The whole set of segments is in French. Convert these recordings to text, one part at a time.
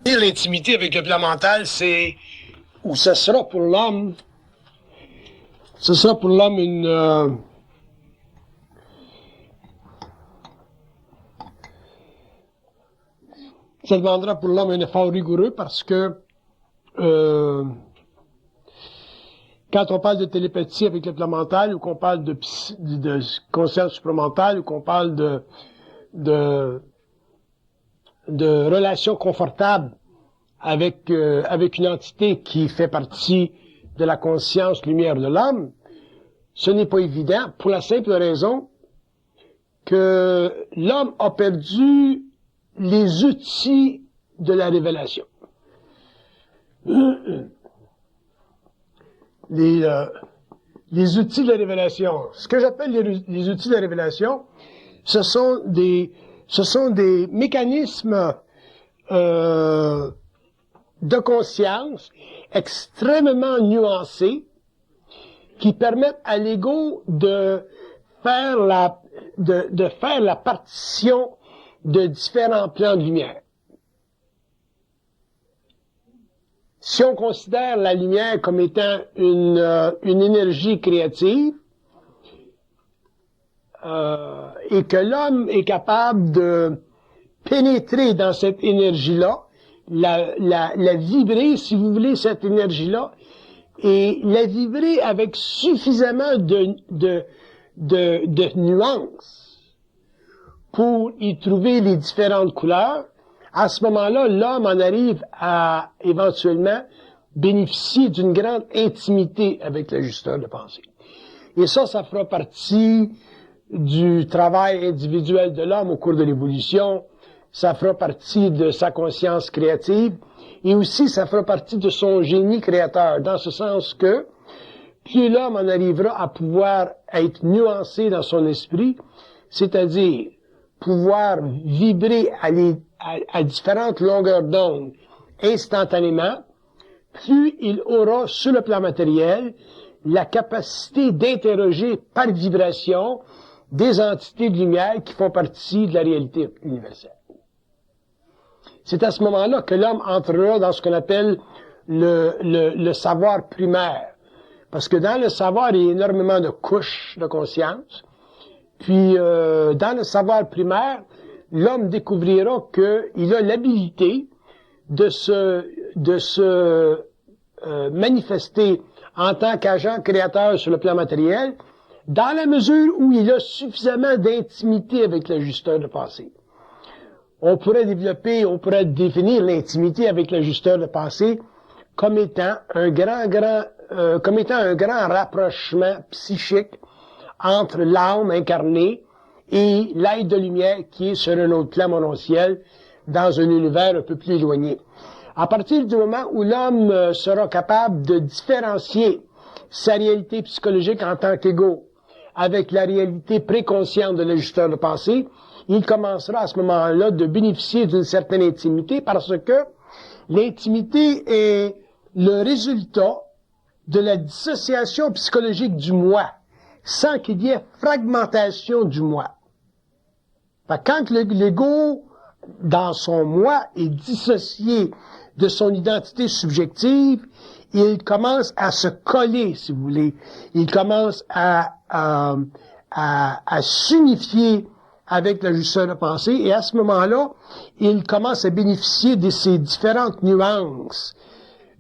L'intimité avec le plan mental, c'est, ou ce sera pour l'homme une, ça demandera pour l'homme un effort rigoureux parce que, quand on parle de télépathie avec le plan mental, ou qu'on parle de conscience supramentale, ou qu'on parle de relations confortables avec une entité qui fait partie de la conscience lumière de l'homme, ce n'est pas évident pour la simple raison que l'homme a perdu les outils de la révélation. Les outils de la révélation. Ce que j'appelle les outils de la révélation, ce sont des mécanismes de conscience extrêmement nuancés qui permettent à l'ego de faire la partition de différents plans de lumière. Si on considère la lumière comme étant une énergie créative, et que l'homme est capable de pénétrer dans cette énergie-là, la vibrer, si vous voulez, cette énergie-là, et la vibrer avec suffisamment de nuances pour y trouver les différentes couleurs, à ce moment-là, l'homme en arrive à éventuellement bénéficier d'une grande intimité avec l'ajusteur de pensée. Et ça fera partie du travail individuel de l'homme au cours de l'évolution, ça fera partie de sa conscience créative, et aussi ça fera partie de son génie créateur, dans ce sens que plus l'homme en arrivera à pouvoir être nuancé dans son esprit, c'est-à-dire pouvoir vibrer à différentes longueurs d'onde instantanément, plus il aura, sur le plan matériel, la capacité d'interroger par vibration des entités de lumière qui font partie de la réalité universelle. C'est à ce moment-là que l'homme entrera dans ce qu'on appelle le savoir primaire. Parce que dans le savoir, il y a énormément de couches de conscience. Puis, dans le savoir primaire, l'homme découvrira qu'il a l'habilité de se manifester en tant qu'agent créateur sur le plan matériel, dans la mesure où il a suffisamment d'intimité avec l'ajusteur de pensée. On pourrait définir l'intimité avec l'ajusteur de pensée comme étant un grand rapprochement psychique entre l'âme incarnée et l'être de lumière qui est sur un autre plan monociel dans un univers un peu plus éloigné. À partir du moment où l'homme sera capable de différencier sa réalité psychologique en tant qu'ego avec la réalité préconsciente de l'ajusteur de pensée, il commencera à ce moment-là de bénéficier d'une certaine intimité parce que l'intimité est le résultat de la dissociation psychologique du moi, sans qu'il y ait fragmentation du moi. Quand l'ego, dans son moi, est dissocié de son identité subjective, il commence à se coller, si vous voulez. Il commence à s'unifier avec l'ajusteur de pensée, et à ce moment-là, il commence à bénéficier de ces différentes nuances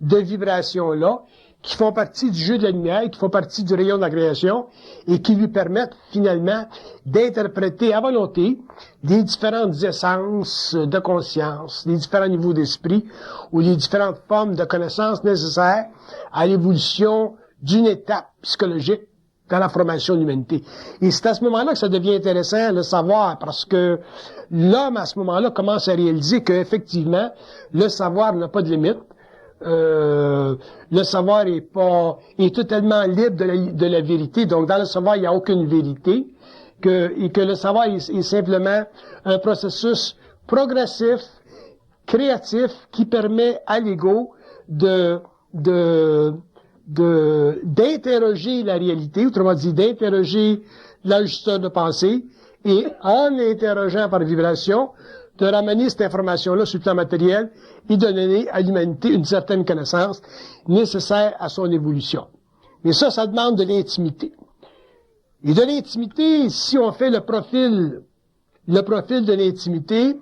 de vibrations-là, qui font partie du jeu de la lumière, qui font partie du rayon de la création, et qui lui permettent finalement d'interpréter à volonté les différentes essences de conscience, les différents niveaux d'esprit, ou les différentes formes de connaissances nécessaires à l'évolution d'une étape psychologique dans la formation de l'humanité. Et c'est à ce moment-là que ça devient intéressant, le savoir, parce que l'homme, à ce moment-là, commence à réaliser qu'effectivement, le savoir n'a pas de limite. Le savoir est totalement libre de la vérité. Donc, dans le savoir, il n'y a aucune vérité. Et que le savoir est simplement un processus progressif, créatif, qui permet à l'ego d'interroger la réalité, autrement dit, d'interroger l'ajusteur de pensée, et en l'interrogeant par vibration, de ramener cette information-là sur le plan matériel et de donner à l'humanité une certaine connaissance nécessaire à son évolution. Mais ça demande de l'intimité. Et de l'intimité, si on fait le profil de l'intimité,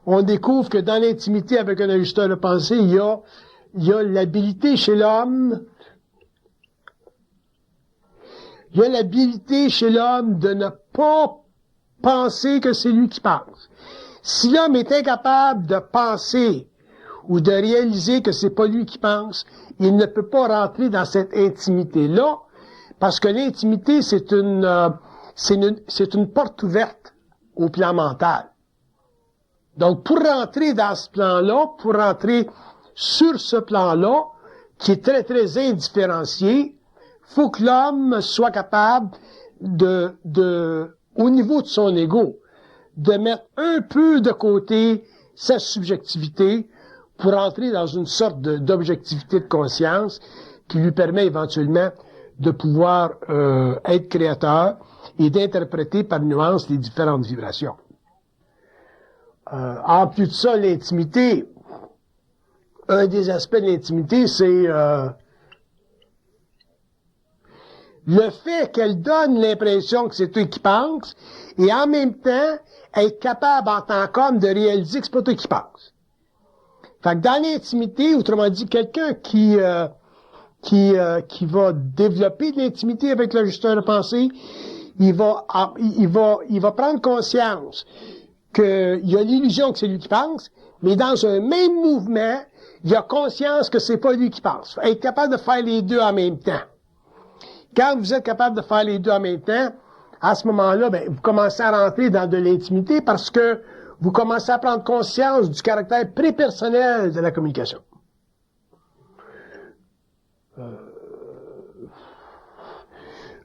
on découvre que dans l'intimité avec un ajusteur de pensée, il y a l'habilité chez l'homme. Il y a l'habilité chez l'homme de ne pas penser que c'est lui qui pense. Si l'homme est incapable de penser ou de réaliser que c'est pas lui qui pense, il ne peut pas rentrer dans cette intimité-là, parce que l'intimité, c'est une porte ouverte au plan mental. Donc, pour rentrer dans ce plan-là, pour rentrer sur ce plan-là, qui est très, très indifférencié, faut que l'homme soit capable au niveau de son ego, de mettre un peu de côté sa subjectivité pour entrer dans une sorte d'objectivité de conscience qui lui permet éventuellement de pouvoir être créateur et d'interpréter par nuance les différentes vibrations. En plus de ça, l'intimité, un des aspects de l'intimité, c'est le fait qu'elle donne l'impression que c'est toi qui penses, et en même temps, être capable en tant qu'homme de réaliser que c'est pas toi qui penses. Fait que dans l'intimité, autrement dit, quelqu'un qui va développer de l'intimité avec l'ajusteur de pensée, il va prendre conscience qu'il y a l'illusion que c'est lui qui pense, mais dans un même mouvement, il a conscience que c'est pas lui qui pense. Être capable de faire les deux en même temps. Quand vous êtes capable de faire les deux en même temps, à ce moment-là, vous commencez à rentrer dans de l'intimité parce que vous commencez à prendre conscience du caractère prépersonnel de la communication.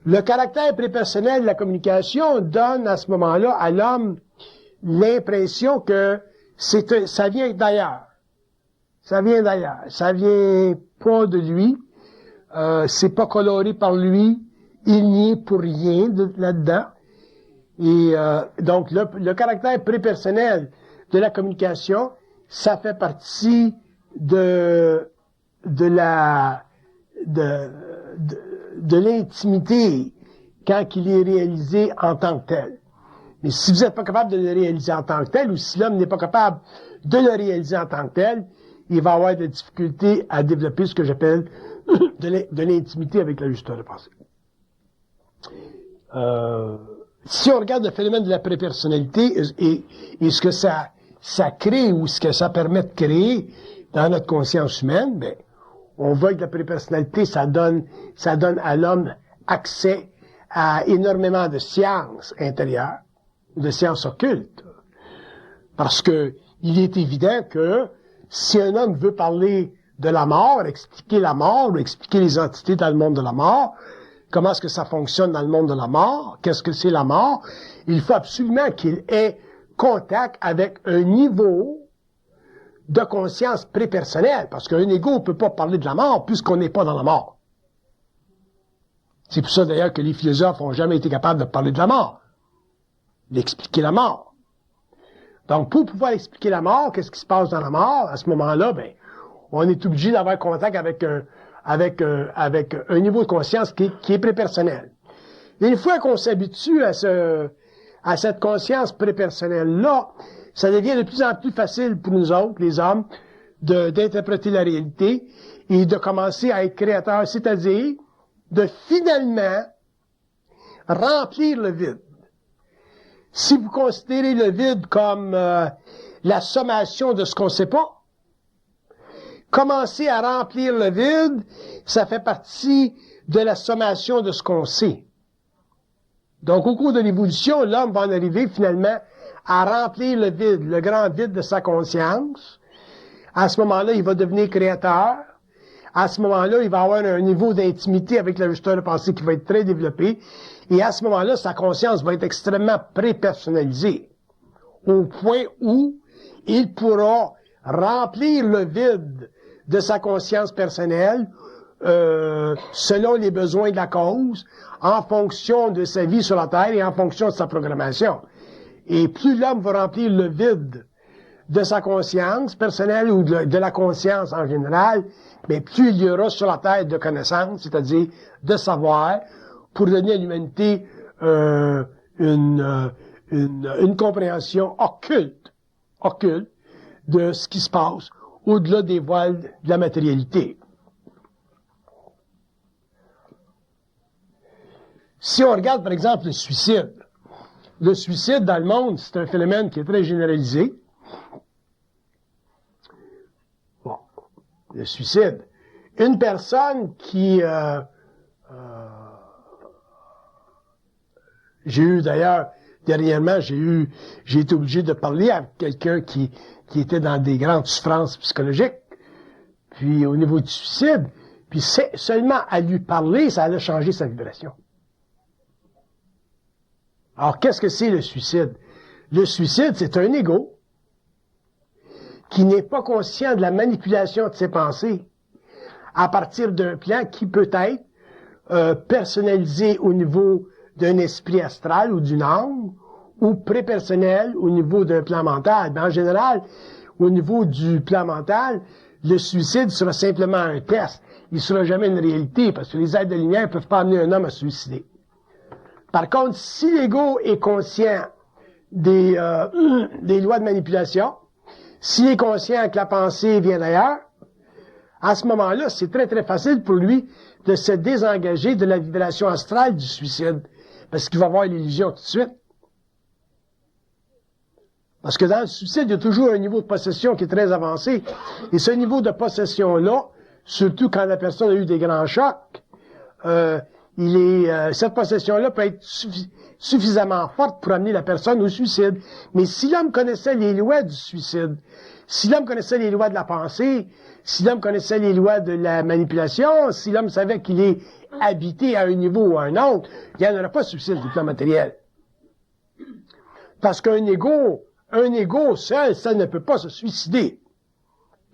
Le caractère prépersonnel de la communication donne à ce moment-là à l'homme l'impression que ça vient d'ailleurs. Ça vient d'ailleurs. Ça vient pas de lui. C'est pas coloré par lui. Il n'y est pour rien là-dedans. Et donc, le caractère prépersonnel de la communication, ça fait partie de l'intimité quand il est réalisé en tant que tel. Mais si vous n'êtes pas capable de le réaliser en tant que tel, ou si l'homme n'est pas capable de le réaliser en tant que tel, il va avoir des difficultés à développer ce que j'appelle de l'intimité avec l'ajusteur de pensée. Si on regarde le phénomène de la prépersonnalité et ce que ça crée ou ce que ça permet de créer dans notre conscience humaine, on voit que la prépersonnalité, ça donne à l'homme accès à énormément de sciences intérieures, de sciences occultes. Parce que il est évident que si un homme veut parler de la mort, expliquer la mort, ou expliquer les entités dans le monde de la mort, comment est-ce que ça fonctionne dans le monde de la mort, qu'est-ce que c'est la mort, il faut absolument qu'il ait contact avec un niveau de conscience prépersonnelle, parce qu'un ego ne peut pas parler de la mort puisqu'on n'est pas dans la mort. C'est pour ça d'ailleurs que les philosophes n'ont jamais été capables de parler de la mort, d'expliquer la mort. Donc, pour pouvoir expliquer la mort, qu'est-ce qui se passe dans la mort, à ce moment-là, on est obligé d'avoir contact avec un niveau de conscience qui est prépersonnel. Et une fois qu'on s'habitue à cette conscience prépersonnelle-là, ça devient de plus en plus facile pour nous autres, les hommes, d'interpréter la réalité et de commencer à être créateurs, c'est-à-dire de finalement remplir le vide. Si vous considérez le vide comme la sommation de ce qu'on ne sait pas, commencer à remplir le vide, ça fait partie de la sommation de ce qu'on sait. Donc, au cours de l'évolution, l'homme va en arriver finalement à remplir le vide, le grand vide de sa conscience. À ce moment-là, il va devenir créateur. À ce moment-là, il va avoir un niveau d'intimité avec l'ajusteur de pensée qui va être très développé. Et à ce moment-là, sa conscience va être extrêmement prépersonnalisée, au point où il pourra remplir le vide de sa conscience personnelle selon les besoins de la cause, en fonction de sa vie sur la Terre et en fonction de sa programmation. Et plus l'homme va remplir le vide de sa conscience personnelle ou de la conscience en général, mais plus il y aura sur la terre de connaissances, c'est-à-dire de savoir, pour donner à l'humanité une compréhension occulte de ce qui se passe au-delà des voiles de la matérialité. Si on regarde, par exemple, le suicide dans le monde, c'est un phénomène qui est très généralisé. Bon, le suicide. Une personne qui... j'ai eu d'ailleurs, dernièrement, j'ai été obligé de parler avec quelqu'un qui était dans des grandes souffrances psychologiques, puis au niveau du suicide, puis seulement à lui parler, ça allait changer sa vibration. Alors, qu'est-ce que c'est le suicide? Le suicide, c'est un ego qui n'est pas conscient de la manipulation de ses pensées à partir d'un plan qui peut être personnalisé au niveau d'un esprit astral ou d'une âme, ou prépersonnel au niveau d'un plan mental. Mais en général, au niveau du plan mental, le suicide sera simplement un test. Il ne sera jamais une réalité, parce que les êtres de lumière ne peuvent pas amener un homme à se suicider. Par contre, si l'ego est conscient des lois de manipulation, s'il est conscient que la pensée vient d'ailleurs, à ce moment-là, c'est très très facile pour lui de se désengager de la vibration astrale du suicide, parce qu'il va avoir l'illusion tout de suite. Parce que dans le suicide, il y a toujours un niveau de possession qui est très avancé. Et ce niveau de possession-là, surtout quand la personne a eu des grands chocs, cette possession-là peut être suffisamment forte pour amener la personne au suicide. Mais si l'homme connaissait les lois du suicide, si l'homme connaissait les lois de la pensée, si l'homme connaissait les lois de la manipulation, si l'homme savait qu'il est habité à un niveau ou à un autre, il n'y en aurait pas de suicide du plan matériel. Parce qu'un ego seul, ça ne peut pas se suicider.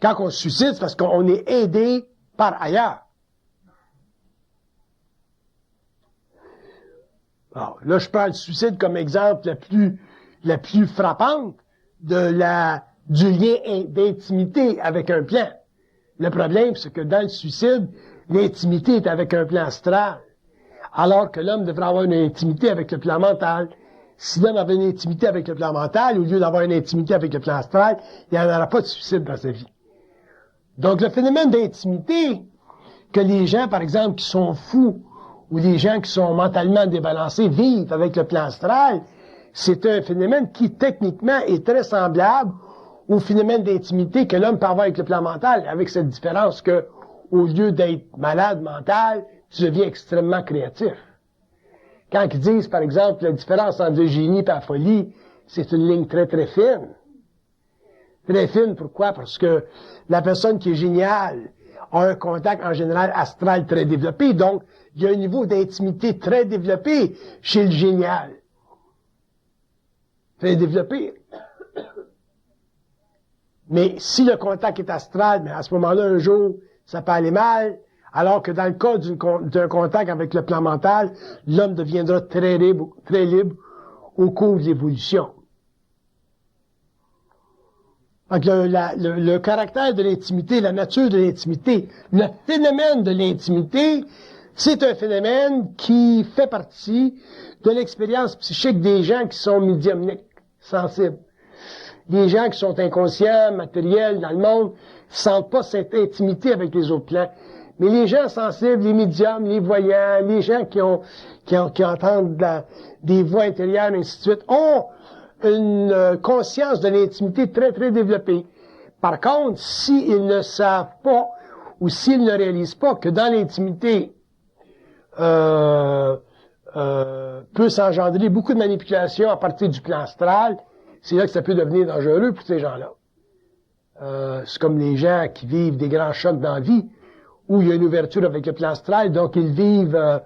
Quand on se suicide, c'est parce qu'on est aidé par ailleurs. Alors, là, je prends le suicide comme exemple la plus frappante du lien d'intimité avec un plan. Le problème, c'est que dans le suicide, l'intimité est avec un plan astral, alors que l'homme devrait avoir une intimité avec le plan mental. Si l'homme avait une intimité avec le plan mental, au lieu d'avoir une intimité avec le plan astral, il n'y en aura pas de suicide dans sa vie. Donc, le phénomène d'intimité que les gens, par exemple, qui sont fous, ou les gens qui sont mentalement débalancés vivent avec le plan astral, c'est un phénomène qui, techniquement, est très semblable au phénomène d'intimité que l'homme peut avoir avec le plan mental, avec cette différence que, au lieu d'être malade mental, tu deviens extrêmement créatif. Quand ils disent, par exemple, la différence entre le génie et la folie, c'est une ligne très, très fine. Très fine, pourquoi? Parce que la personne qui est géniale a un contact, en général, astral très développé, donc il y a un niveau d'intimité très développé chez le génial. Très développé. Mais si le contact est astral, mais à ce moment-là, un jour, ça peut aller mal, alors que dans le cas d'un contact avec le plan mental, l'homme deviendra très libre au cours de l'évolution. Donc, le caractère de l'intimité, la nature de l'intimité, le phénomène de l'intimité, c'est un phénomène qui fait partie de l'expérience psychique des gens qui sont médiumniques, sensibles. Les gens qui sont inconscients, matériels dans le monde, sentent pas cette intimité avec les autres plans. Mais les gens sensibles, les médiums, les voyants, les gens qui entendent des voix intérieures, et ainsi de suite, ont une conscience de l'intimité très, très développée. Par contre, s'ils ne savent pas, ou s'ils ne réalisent pas que dans l'intimité, peut s'engendrer beaucoup de manipulations à partir du plan astral, c'est là que ça peut devenir dangereux pour ces gens-là. C'est comme les gens qui vivent des grands chocs dans la vie, où il y a une ouverture avec le plan astral, donc ils vivent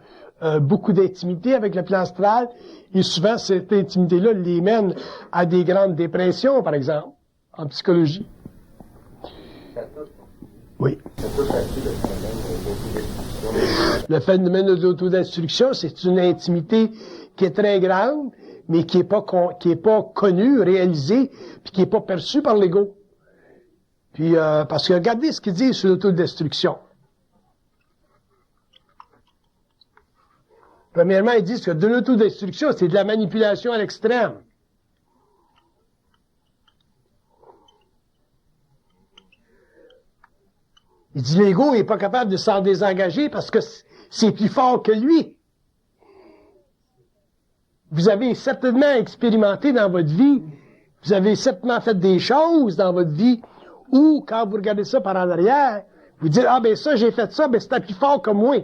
beaucoup d'intimité avec le plan astral, et souvent cette intimité-là les mène à des grandes dépressions, par exemple, en psychologie. Oui. Le phénomène de l'autodestruction, c'est une intimité qui est très grande, mais qui est pas connu, réalisé, puis qui est pas perçu par l'ego. Puis, parce que regardez ce qu'il dit sur l'autodestruction. Premièrement, ils disent que de l'autodestruction, c'est de la manipulation à l'extrême. Il dit l'ego n'est pas capable de s'en désengager parce que c'est plus fort que lui. Vous avez certainement expérimenté dans votre vie, vous avez certainement fait des choses dans votre vie où, quand vous regardez ça par en arrière, vous dites, ah ben ça, j'ai fait ça, ben c'était plus fort que moi.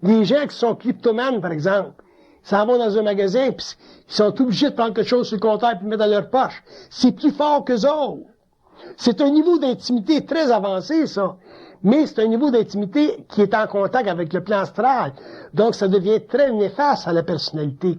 Les gens qui sont kleptomanes, par exemple, ils s'en vont dans un magasin, puis ils sont obligés de prendre quelque chose sur le comptoir et de le mettre dans leur poche. C'est plus fort qu'eux autres. C'est un niveau d'intimité très avancé, ça. Mais c'est un niveau d'intimité qui est en contact avec le plan astral. Donc, ça devient très néfaste à la personnalité.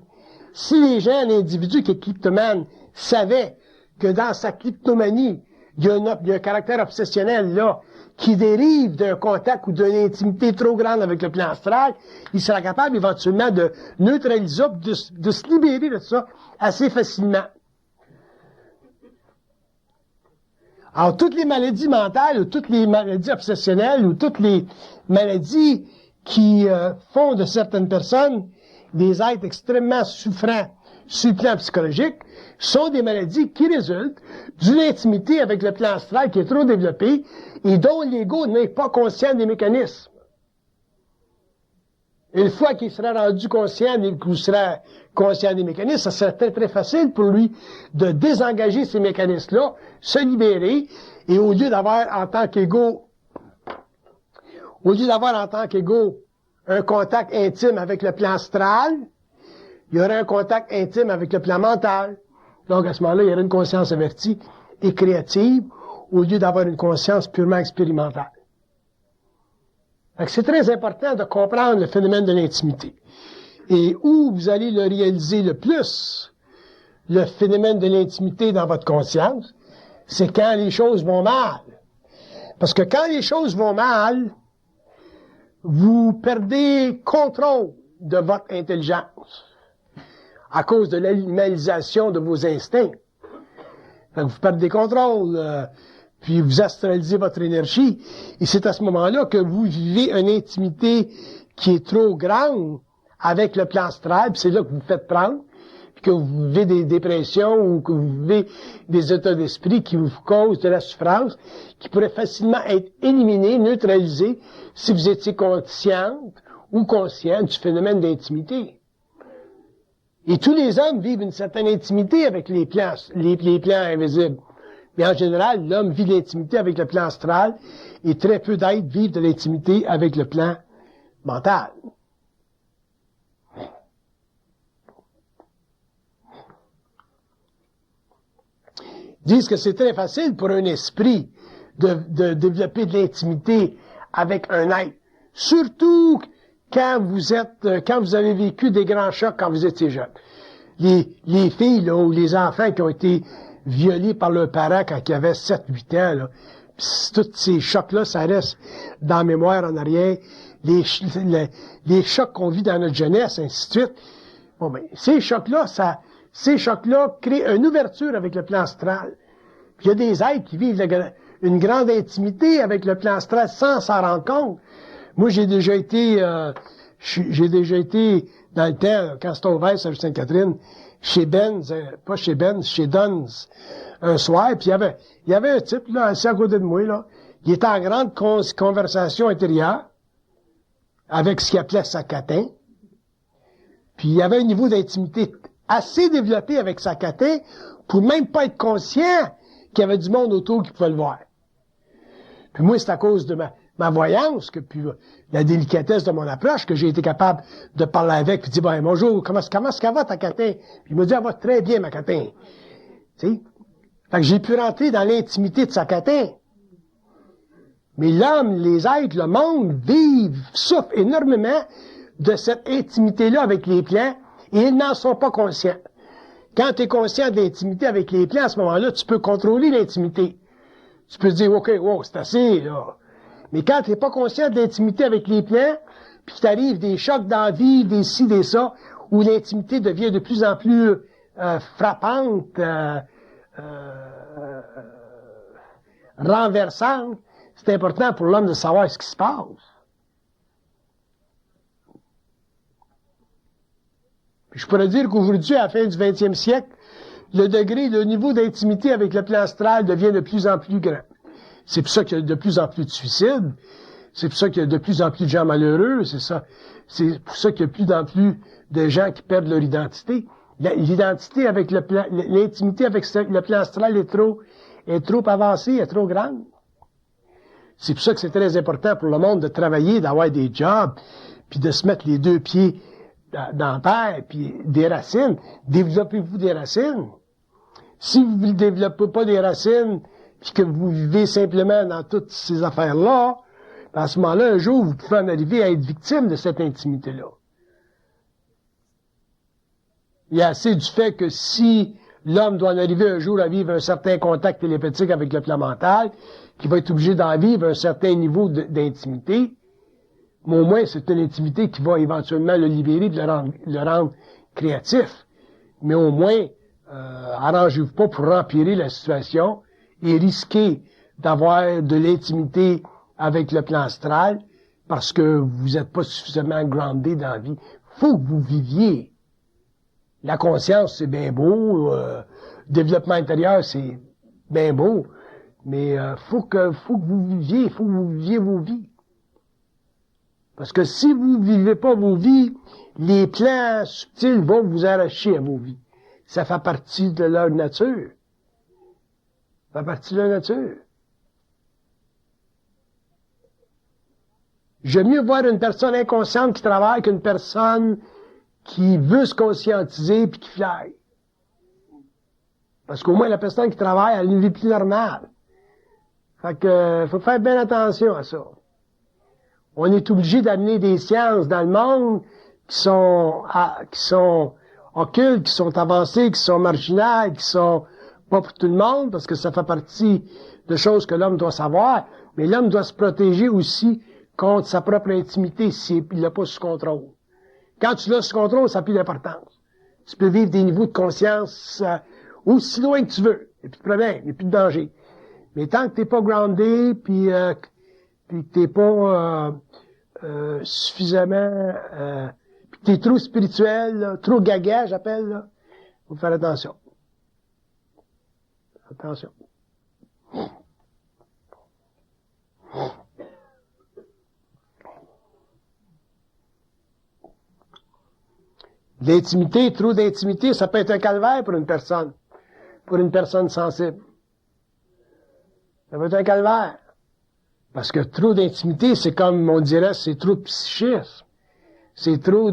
Si les gens, un individu qui est kleptomane, savaient que dans sa kleptomanie, il y a un caractère obsessionnel, là, qui dérive d'un contact ou d'une intimité trop grande avec le plan astral, il sera capable éventuellement de neutraliser, de se libérer de ça assez facilement. Alors, toutes les maladies mentales, ou toutes les maladies obsessionnelles, ou toutes les maladies qui font de certaines personnes des êtres extrêmement souffrants sur le plan psychologique, sont des maladies qui résultent d'une intimité avec le plan astral qui est trop développée et dont l'ego n'est pas conscient des mécanismes. Une fois qu'il sera rendu conscient, qu'il sera conscient des mécanismes, ça sera très très facile pour lui de désengager ces mécanismes-là, se libérer, et au lieu d'avoir en tant qu'ego un contact intime avec le plan astral, il y aurait un contact intime avec le plan mental. Donc à ce moment-là, il y aurait une conscience avertie et créative, au lieu d'avoir une conscience purement expérimentale. C'est très important de comprendre le phénomène de l'intimité. Et où vous allez le réaliser le plus, le phénomène de l'intimité dans votre conscience, c'est quand les choses vont mal. Parce que quand les choses vont mal, vous perdez contrôle de votre intelligence à cause de l'animalisation de vos instincts. Donc, vous perdez contrôle, puis vous astralisez votre énergie, et c'est à ce moment-là que vous vivez une intimité qui est trop grande avec le plan astral, puis c'est là que vous vous faites prendre, puis que vous vivez des dépressions ou que vous vivez des états d'esprit qui vous causent de la souffrance, qui pourraient facilement être éliminés, neutralisés, si vous étiez consciente ou conscient du phénomène d'intimité. Et tous les hommes vivent une certaine intimité avec les plans invisibles. Mais en général, l'homme vit l'intimité avec le plan astral et très peu d'êtres vivent de l'intimité avec le plan mental. Ils disent que c'est très facile pour un esprit de développer de l'intimité avec un être. Surtout quand vous avez vécu des grands chocs quand vous étiez jeune. Les filles, là, ou les enfants qui ont été violés par leurs parents quand ils avaient 7-8 ans, là, tous ces chocs-là, ça reste dans la mémoire en arrière. Les chocs qu'on vit dans notre jeunesse, ainsi de suite. Bon, ben, ces chocs-là créent une ouverture avec le plan astral. Puis il y a des êtres qui vivent une grande intimité avec le plan astral sans s'en rendre compte. Moi, j'ai déjà été dans le temps, quand c'était ouvert sur Sainte-Catherine, chez Benz, pas chez Benz, chez Duns, un soir, puis il y avait un type, là, assis à côté de moi, là, il était en grande conversation intérieure, avec ce qu'il appelait sa catin, puis il y avait un niveau d'intimité assez développé avec sa catin, pour même pas être conscient qu'il y avait du monde autour qui pouvait le voir. Puis moi, c'est à cause de ma voyance, puis la délicatesse de mon approche, que j'ai été capable de parler avec, puis de dire, ben, bonjour, comment est-ce qu'elle va, ta catin? Puis il m'a dit, elle va très bien, ma catin. Tu sais? Fait que j'ai pu rentrer dans l'intimité de sa catin. Mais l'homme, les êtres, le monde, souffrent énormément de cette intimité-là avec les plans, et ils n'en sont pas conscients. Quand tu es conscient de l'intimité avec les plans, à ce moment-là, tu peux contrôler l'intimité. Tu peux te dire, OK, wow, c'est assez, là. Mais quand tu n'es pas conscient de l'intimité avec les plans, puis qu'il t'arrive des chocs dans la vie, des ci, des ça, où l'intimité devient de plus en plus frappante, renversante, c'est important pour l'homme de savoir ce qui se passe. Je pourrais dire qu'aujourd'hui, à la fin du 20e siècle, le niveau d'intimité avec le plan astral devient de plus en plus grand. C'est pour ça qu'il y a de plus en plus de suicides. C'est pour ça qu'il y a de plus en plus de gens malheureux. C'est pour ça qu'il y a de plus en plus de gens qui perdent leur identité. L'identité avec l'intimité avec le plan astral est trop avancée, est trop grande. C'est pour ça que c'est très important pour le monde de travailler, d'avoir des jobs, puis de se mettre les deux pieds dans la terre, puis des racines. Développez-vous des racines. Si vous ne développez pas des racines, puis que vous vivez simplement dans toutes ces affaires-là, à ce moment-là, un jour, vous pouvez en arriver à être victime de cette intimité-là. Il y a assez du fait que si l'homme doit en arriver un jour à vivre un certain contact télépathique avec le plan mental, qu'il va être obligé d'en vivre un certain niveau d'intimité, mais au moins c'est une intimité qui va éventuellement le libérer, de le rendre créatif. Mais au moins, arrangez-vous pas pour empirer la situation et risquer d'avoir de l'intimité avec le plan astral parce que vous n'êtes pas suffisamment groundé dans la vie. Faut que vous viviez. La conscience, c'est bien beau. Développement intérieur, c'est bien beau. Mais faut que vous viviez. Faut que vous viviez vos vies. Parce que si vous ne vivez pas vos vies, les plans subtils vont vous arracher à vos vies. Ça fait partie de leur nature. Ça fait partie de leur nature. J'aime mieux voir une personne inconsciente qui travaille qu'une personne qui veut se conscientiser puis qui fly. Parce qu'au moins, la personne qui travaille, elle a une vie plus normale. Fait que, faut faire bien attention à ça. On est obligé d'amener des sciences dans le monde qui sont occultes, qui sont avancées, qui sont marginales, qui sont pas pour tout le monde, parce que ça fait partie de choses que l'homme doit savoir. Mais l'homme doit se protéger aussi contre sa propre intimité s'il l'a pas sous contrôle. Quand tu l'as sous contrôle, ça n'a plus d'importance. Tu peux vivre des niveaux de conscience aussi loin que tu veux. Il n'y a plus de problème, il n'y a plus de danger. Mais tant que t'es pas groundé, puis que t'es pas suffisamment, puis que t'es trop spirituel, là, trop gaga, j'appelle, là, faut faire attention. Attention. L'intimité, trop d'intimité, ça peut être un calvaire pour une personne sensible. Ça peut être un calvaire. Parce que trop d'intimité, c'est comme on dirait, c'est trop de psychisme. C'est trop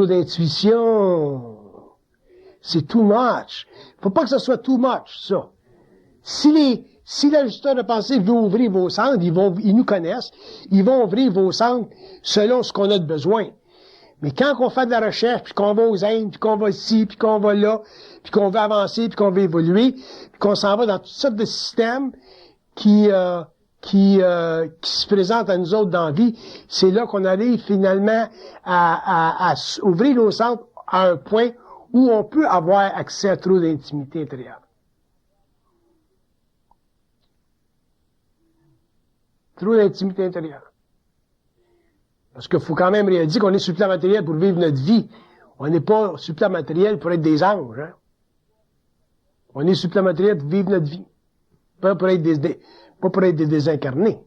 d'intuition. C'est too much. Faut pas que ce soit too much, ça. Si l'ajusteur de pensée veut ouvrir vos centres, ils nous connaissent, ils vont ouvrir vos centres selon ce qu'on a de besoin. Mais quand on fait de la recherche, puis qu'on va aux Indes, puis qu'on va ici, puis qu'on va là, puis qu'on veut avancer, puis qu'on veut évoluer, puis qu'on s'en va dans toutes sortes de systèmes qui se présentent à nous autres dans la vie, c'est là qu'on arrive finalement à ouvrir nos centres à un point où on peut avoir accès à trop d'intimité intérieure. Trop d'intimité intérieure. Parce qu'il faut quand même réaliser qu'on est sur le plan matériel pour vivre notre vie. On n'est pas sur le plan matériel pour être des anges. Hein? On est sur le plan matériel pour vivre notre vie. Pas pour être des désincarnés.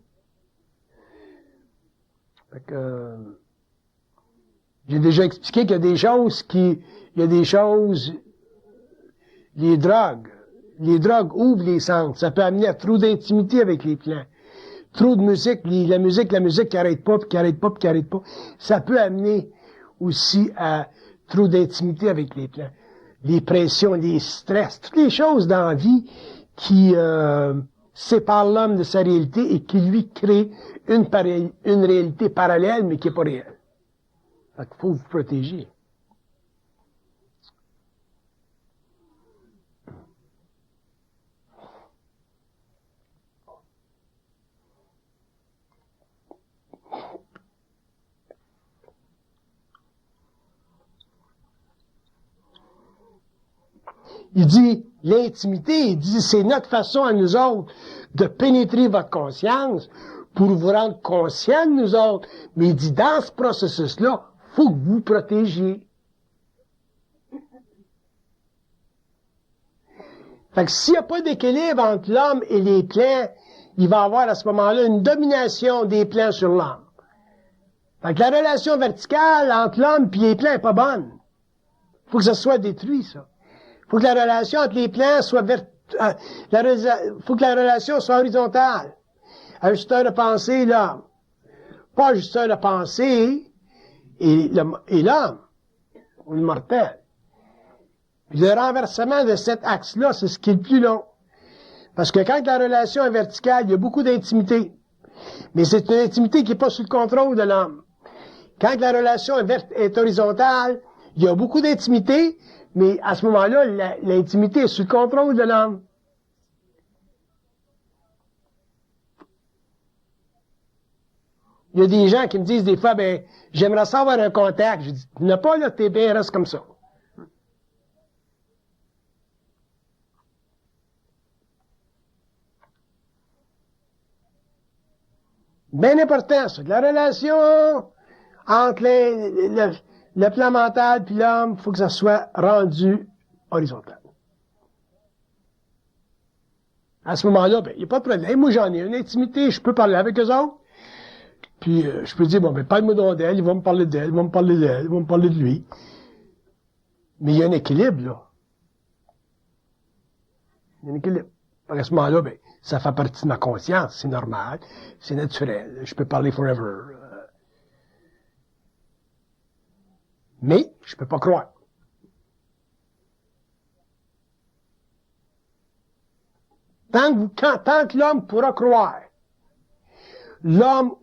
Fait que, j'ai déjà expliqué qu'il y a des choses, les drogues ouvrent les centres. Ça peut amener à trop d'intimité avec les plans. Trop de musique, la musique qui arrête pas, puis qui arrête pas, puis qui arrête pas. Ça peut amener aussi à trop d'intimité avec les plans. Les pressions, les stress, toutes les choses dans la vie qui séparent l'homme de sa réalité et qui lui créent une réalité parallèle, mais qui est pas réelle. Fait qu'il faut vous protéger. Il dit, l'intimité, il dit, c'est notre façon à nous autres de pénétrer votre conscience pour vous rendre conscient de nous autres. Mais il dit, dans ce processus-là, faut que vous protégiez. Fait que s'il n'y a pas d'équilibre entre l'homme et les plans, il va y avoir à ce moment-là une domination des plans sur l'homme. Fait que la relation verticale entre l'homme et les plans n'est pas bonne. Faut que ça soit détruit, ça. Faut que la relation entre les plans soit faut que la relation soit horizontale. Ajusteur de pensée, l'homme. Pas ajusteur de pensée et l'homme, ou le mortel. Puis le renversement de cet axe-là, c'est ce qui est le plus long. Parce que quand la relation est verticale, il y a beaucoup d'intimité. Mais c'est une intimité qui n'est pas sous le contrôle de l'homme. Quand la relation est horizontale, il y a beaucoup d'intimité, mais à ce moment-là, l'intimité est sous le contrôle de l'homme. Il y a des gens qui me disent des fois, ben, j'aimerais savoir un contact. Je dis, n'as pas là, t'es bien, reste comme ça. Bien important, ça. La relation entre le plan mental puis l'homme, il faut que ça soit rendu horizontal. À ce moment-là, ben, il n'y a pas de problème. Moi, j'en ai une intimité, je peux parler avec eux autres. Puis, je peux dire, bon, ben, parle-moi donc d'elle, ils vont me parler d'elle, ils vont me parler d'elle, ils vont me parler de lui. Mais il y a un équilibre, là. Il y a un équilibre. À ce moment-là, ben, ça fait partie de ma conscience, c'est normal, c'est naturel, je peux parler forever. Mais, je peux pas croire. Tant que l'homme pourra croire, l'homme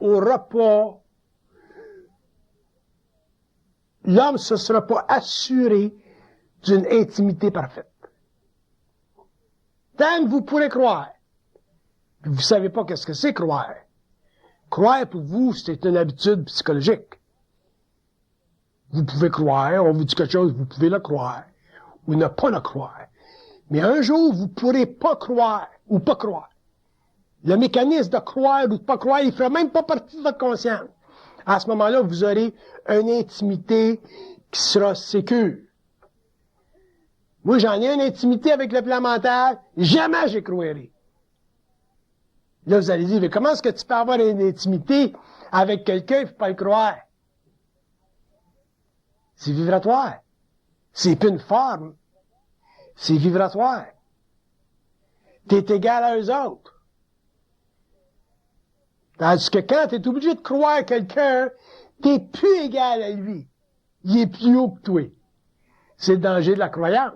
ne se sera pas assuré d'une intimité parfaite. Tant que vous pourrez croire, vous savez pas qu'est-ce que c'est croire. Croire pour vous, c'est une habitude psychologique. Vous pouvez croire, on vous dit quelque chose, vous pouvez le croire, ou ne pas le croire. Mais un jour, vous pourrez pas croire, ou pas croire. Le mécanisme de croire ou de pas croire, il ne fera même pas partie de votre conscience. À ce moment-là, vous aurez une intimité qui sera sécure. Moi, j'en ai une intimité avec le plan mental, jamais j'y croirai. Là, vous allez dire, mais comment est-ce que tu peux avoir une intimité avec quelqu'un et pas le croire? C'est vibratoire. C'est plus une forme. C'est vibratoire. T'es égal à eux autres. Tandis que quand t'es obligé de croire quelqu'un, t'es plus égal à lui. Il est plus haut que toi. C'est le danger de la croyance.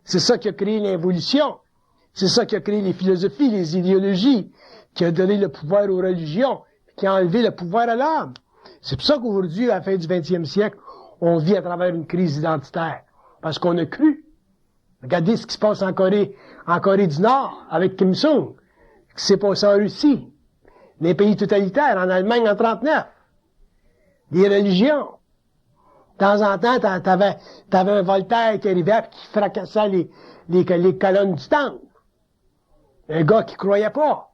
C'est ça qui a créé l'évolution. C'est ça qui a créé les philosophies, les idéologies, qui a donné le pouvoir aux religions, qui a enlevé le pouvoir à l'homme. C'est pour ça qu'aujourd'hui, à la fin du 20e siècle, on vit à travers une crise identitaire. Parce qu'on a cru. Regardez ce qui se passe en Corée du Nord, avec Kim Il-sung. Ce qui s'est passé en Russie. Les pays totalitaires, en Allemagne en 1939. Les religions. De temps en temps, t'avais un Voltaire qui arrivait et qui fracassait les colonnes du temple. Un gars qui croyait pas.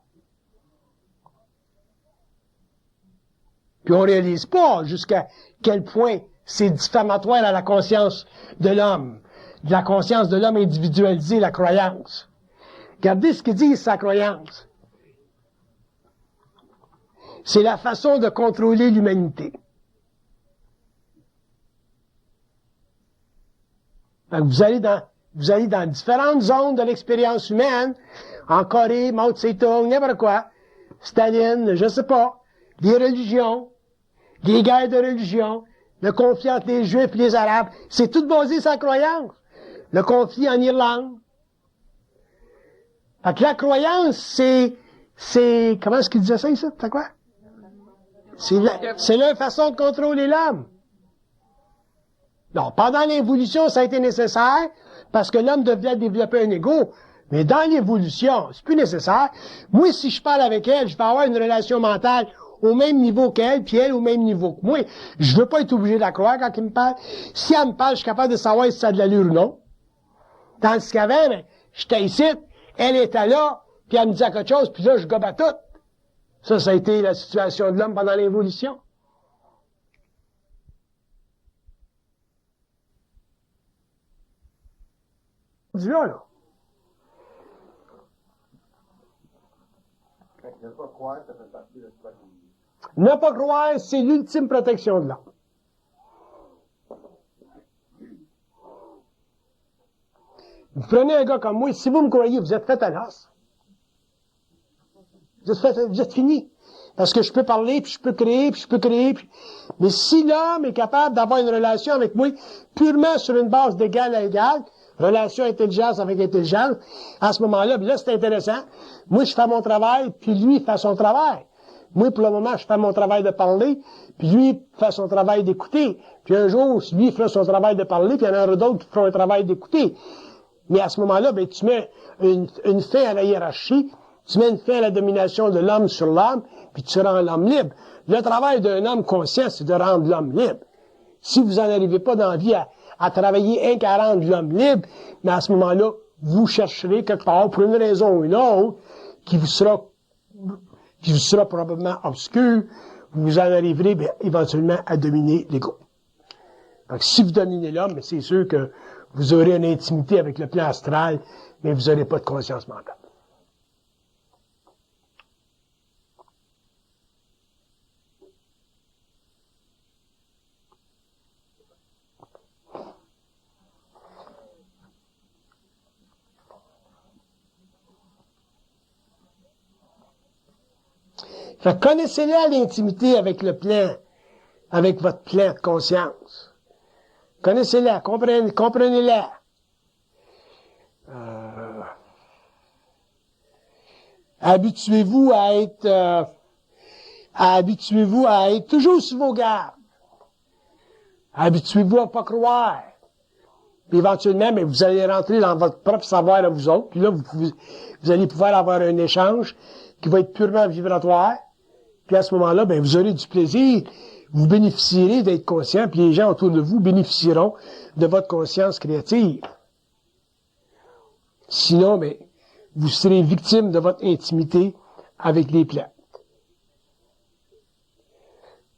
Puis on réalise pas jusqu'à quel point c'est diffamatoire à la conscience de l'homme. De la conscience de l'homme individualisée, la croyance. Regardez ce qu'il dit, sa croyance. C'est la façon de contrôler l'humanité. Vous allez dans différentes zones de l'expérience humaine, en Corée, Mao Tse-tung, n'importe quoi, Staline, je sais pas, des religions, des guerres de religion, le conflit entre les Juifs et les Arabes, c'est tout basé sur la croyance. Le conflit en Irlande. Fait que la croyance, c'est, comment est-ce qu'il disait ça ici? C'est quoi? C'est leur façon de contrôler l'homme. Non, pendant l'évolution, ça a été nécessaire, parce que l'homme devait développer un ego. Mais dans l'évolution, c'est plus nécessaire. Moi, si je parle avec elle, je vais avoir une relation mentale au même niveau qu'elle, puis elle au même niveau que moi. Je veux pas être obligé de la croire quand elle me parle. Si elle me parle, je suis capable de savoir si ça a de l'allure ou non. Tandis qu'avant, ben, j'étais ici, elle était là, puis elle me disait quelque chose, puis là, je gobe à tout. Ça a été la situation de l'homme pendant l'évolution. Là. Ne pas croire, ça fait partie de la stratégie. Ne pas croire, c'est l'ultime protection de l'homme. Vous prenez un gars comme moi, si vous me croyez, vous êtes fait à l'os. Vous êtes fini. Parce que je peux parler, puis je peux créer, puis je peux créer. Mais si l'homme est capable d'avoir une relation avec moi purement sur une base d'égal à égal, relation intelligence avec intelligence, à ce moment-là, là, c'est intéressant. Moi, je fais mon travail, puis lui, il fait son travail. Moi, pour le moment, je fais mon travail de parler, puis lui, fait son travail d'écouter. Puis un jour, lui, fera son travail de parler, puis il y en aura d'autres qui feront un travail d'écouter. Mais à ce moment-là, ben, tu mets une fin à la hiérarchie, tu mets une fin à la domination de l'homme sur l'homme, puis tu rends l'homme libre. Le travail d'un homme conscient, c'est de rendre l'homme libre. Si vous n'en arrivez pas dans la vie à travailler un qu'à rendre l'homme libre, mais à ce moment-là, vous chercherez quelque part, pour une raison ou une autre, qui vous sera probablement obscure, vous en arriverez bien, éventuellement à dominer l'ego. Donc, si vous dominez l'homme, c'est sûr que vous aurez une intimité avec le plan astral, mais vous n'aurez pas de conscience mentale. Fait que connaissez-la l'intimité avec le plan, avec votre plan de conscience. Connaissez-la, comprenez-la. Habituez-vous à être toujours sur vos gardes. Habituez-vous à pas croire. Puis éventuellement, mais vous allez rentrer dans votre propre savoir à vous autres. Puis là, vous allez pouvoir avoir un échange qui va être purement vibratoire. Puis à ce moment-là, ben, vous aurez du plaisir. Vous bénéficierez d'être conscient, puis les gens autour de vous bénéficieront de votre conscience créative. Sinon, ben, vous serez victime de votre intimité avec les plans.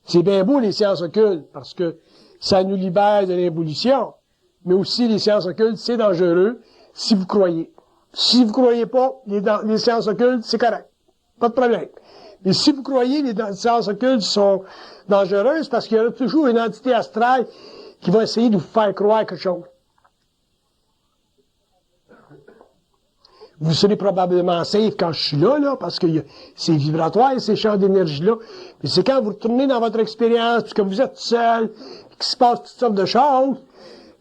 C'est bien beau, les sciences occultes, parce que ça nous libère de l'évolution. Mais aussi, les sciences occultes, c'est dangereux si vous croyez. Si vous croyez pas, les sciences occultes, c'est correct. Pas de problème. Mais si vous croyez, les sciences occultes sont dangereuses parce qu'il y aura toujours une entité astrale qui va essayer de vous faire croire quelque chose. Vous serez probablement safe quand je suis là, parce que c'est vibratoire, ces champs d'énergie-là. Mais c'est quand vous retournez dans votre expérience, puis que vous êtes seul, qu'il se passe toutes sortes de choses,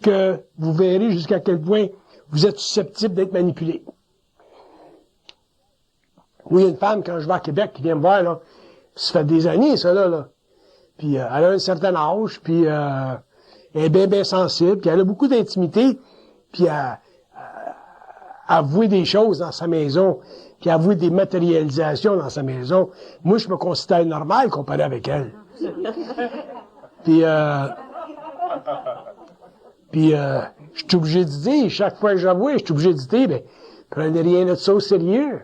que vous verrez jusqu'à quel point vous êtes susceptible d'être manipulé. Oui, il y a une femme, quand je vais à Québec, qui vient me voir, là, ça fait des années, ça, là. Puis elle a un certain âge, puis elle est bien sensible, puis elle a beaucoup d'intimité, puis elle avouer des choses dans sa maison, puis avouer des matérialisations dans sa maison. Moi, je me considère normal comparé avec elle. Puis je suis obligé de dire, chaque fois que j'avoue, je suis obligé de dire, ben, prenez rien de ça au sérieux.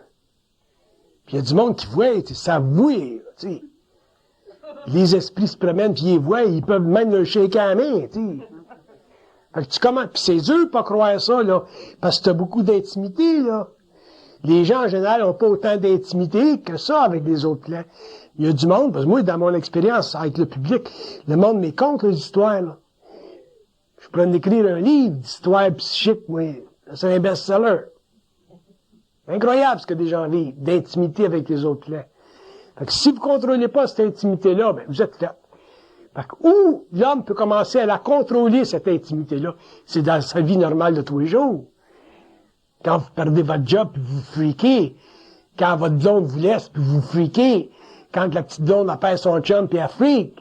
Puis il y a du monde qui voit, s'avoue, tu sais. Les esprits se promènent, puis ils voient, ils peuvent même le shaker à la main, tu sais. Fait que tu commences, puis c'est dur de pas croire ça, là, parce que t'as beaucoup d'intimité, là. Les gens, en général, n'ont pas autant d'intimité que ça avec les autres plans. Il y a du monde, parce que moi, dans mon expérience avec le public, le monde m'est contre les histoires, là. Je pourrais d'écrire un livre d'histoire psychique, moi. C'est un best-seller. Incroyable ce que des gens vivent, d'intimité avec les autres plans. Fait que si vous contrôlez pas cette intimité-là, ben, vous êtes fait. Fait que où l'homme peut commencer à la contrôler, cette intimité-là, c'est dans sa vie normale de tous les jours. Quand vous perdez votre job, puis vous freakez. Quand votre blonde vous laisse, puis vous freakez. Quand la petite blonde a perdu son chum, puis elle freak.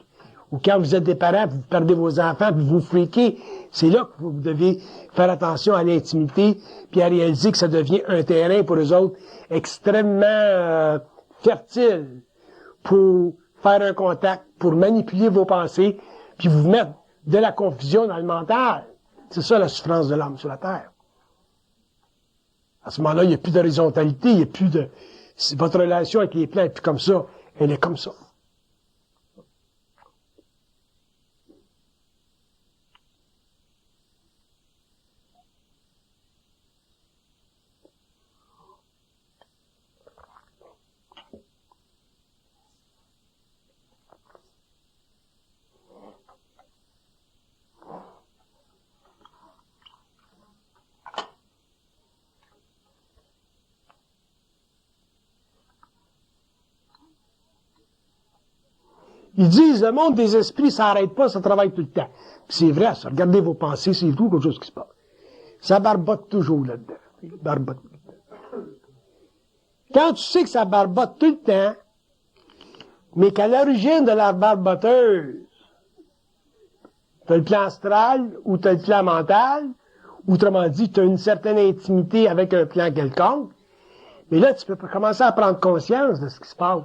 Ou quand vous êtes des parents, puis vous perdez vos enfants, puis vous freakez. C'est là que vous devez faire attention à l'intimité, puis à réaliser que ça devient un terrain pour eux autres extrêmement fertile pour faire un contact, pour manipuler vos pensées, puis vous mettre de la confusion dans le mental. C'est ça la souffrance de l'homme sur la terre. À ce moment-là, il n'y a plus d'horizontalité, il n'y a plus de... Votre relation avec les plans n'est plus comme ça, elle est comme ça. Ils disent, le monde des esprits, ça n'arrête pas, ça travaille tout le temps. Puis c'est vrai, ça. Regardez vos pensées, c'est tout, quelque chose qui se passe. Ça barbote toujours là-dedans. Barbote. Quand tu sais que ça barbote tout le temps, mais qu'à l'origine de la barboteuse, t'as le plan astral, ou t'as le plan mental, autrement dit, t'as une certaine intimité avec un plan quelconque, mais là, tu peux commencer à prendre conscience de ce qui se passe.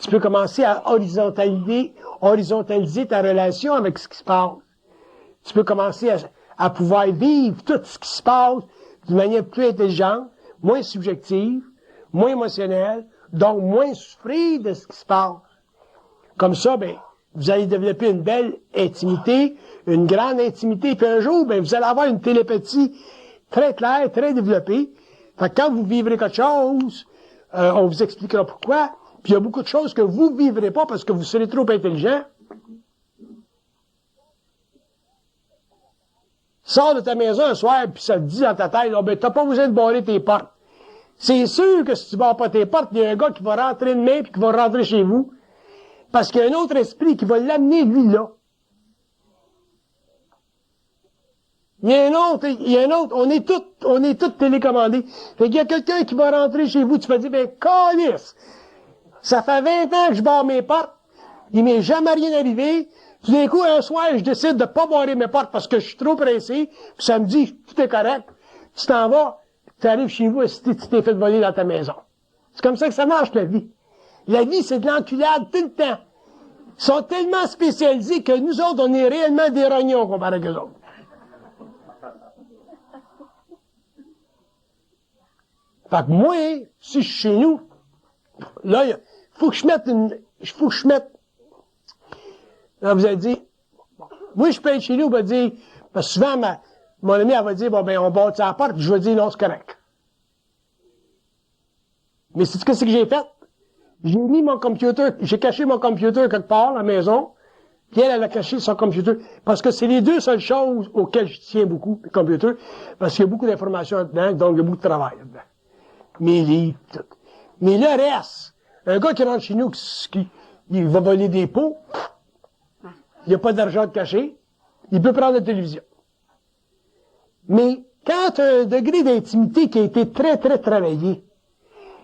Tu peux commencer à horizontaliser ta relation avec ce qui se passe. Tu peux commencer à pouvoir vivre tout ce qui se passe d'une manière plus intelligente, moins subjective, moins émotionnelle, donc moins souffrir de ce qui se passe. Comme ça, ben, vous allez développer une belle intimité, une grande intimité, puis un jour, ben, vous allez avoir une télépathie très claire, très développée. Fait que quand vous vivrez quelque chose, on vous expliquera pourquoi. Puis il y a beaucoup de choses que vous ne vivrez pas parce que vous serez trop intelligent. Sors de ta maison un soir, puis ça te dit dans ta tête, oh, ben, t'as pas besoin de barrer tes portes. C'est sûr que si tu barres pas tes portes, il y a un gars qui va rentrer demain puis qui va rentrer chez vous. Parce qu'il y a un autre esprit qui va l'amener, lui, là. Il y a un autre, on est tous télécommandés. Fait qu'il y a quelqu'un qui va rentrer chez vous, tu vas dire, ben, câlisse! Ça fait 20 ans que je barre mes portes. Il m'est jamais rien arrivé. Tout d'un coup, un soir, je décide de pas barrer mes portes parce que je suis trop pressé. Puis ça me dit, tout est correct. Tu t'en vas, tu arrives chez vous et tu t'es fait voler dans ta maison. C'est comme ça que ça marche, la vie. La vie, c'est de l'enculade tout le temps. Ils sont tellement spécialisés que nous autres, on est réellement des rognons comparé avec eux autres. Fait que moi, si je suis chez nous, là, faut que je mette, là, vous allez dire, moi, je peux être chez nous, on va dire, parce que souvent, mon ami, elle va dire, bon, ben, on bâtit la porte, je vais dire, non, c'est correct. Mais c'est ce que j'ai fait? J'ai mis mon computer, j'ai caché mon computer quelque part, à la maison, puis elle a caché son computer, parce que c'est les deux seules choses auxquelles je tiens beaucoup, le computer, parce qu'il y a beaucoup d'informations là-dedans, donc il y a beaucoup de travail là-dedans. Mes livres, tout. Mais le reste, un gars qui rentre chez nous, il va voler des pots, il n'y a pas d'argent de caché, il peut prendre la télévision. Mais quand tu as un degré d'intimité qui a été très, très travaillé,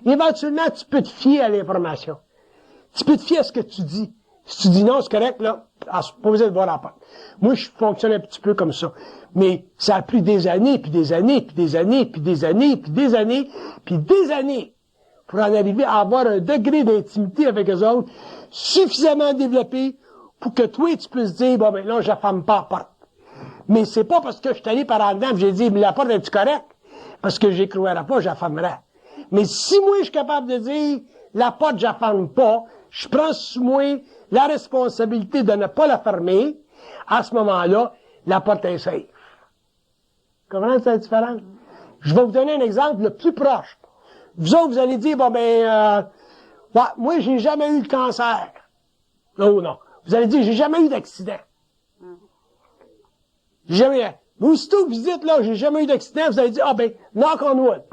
éventuellement, tu peux te fier à l'information. Tu peux te fier à ce que tu dis. Si tu dis non, c'est correct, là, pas besoin de voir la porte. Moi, je fonctionne un petit peu comme ça. Mais ça a pris des années, puis des années, puis des années, puis des années, puis des années, puis des années pour en arriver à avoir un degré d'intimité avec eux autres suffisamment développé pour que toi, tu puisses dire, bon, ben là, j'affame pas la porte. Mais c'est pas parce que je suis allé par en dedans et j'ai dit, mais la porte est-tu correcte? Parce que j'ai cru à la porte, j'affamerais. Mais si moi, je suis capable de dire, la porte, j'affame pas, je prends sur moi la responsabilité de ne pas la fermer, à ce moment-là, la porte est safe. Comprenez cette différence? Je vais vous donner un exemple le plus proche. Vous autres, vous allez dire, bon, ben, ouais, moi, j'ai jamais eu de cancer. Non, non. Vous allez dire, j'ai jamais eu d'accident. J'ai jamais eu. Mais aussitôt que vous dites, là, j'ai jamais eu d'accident, vous allez dire, ah, ben, knock on wood.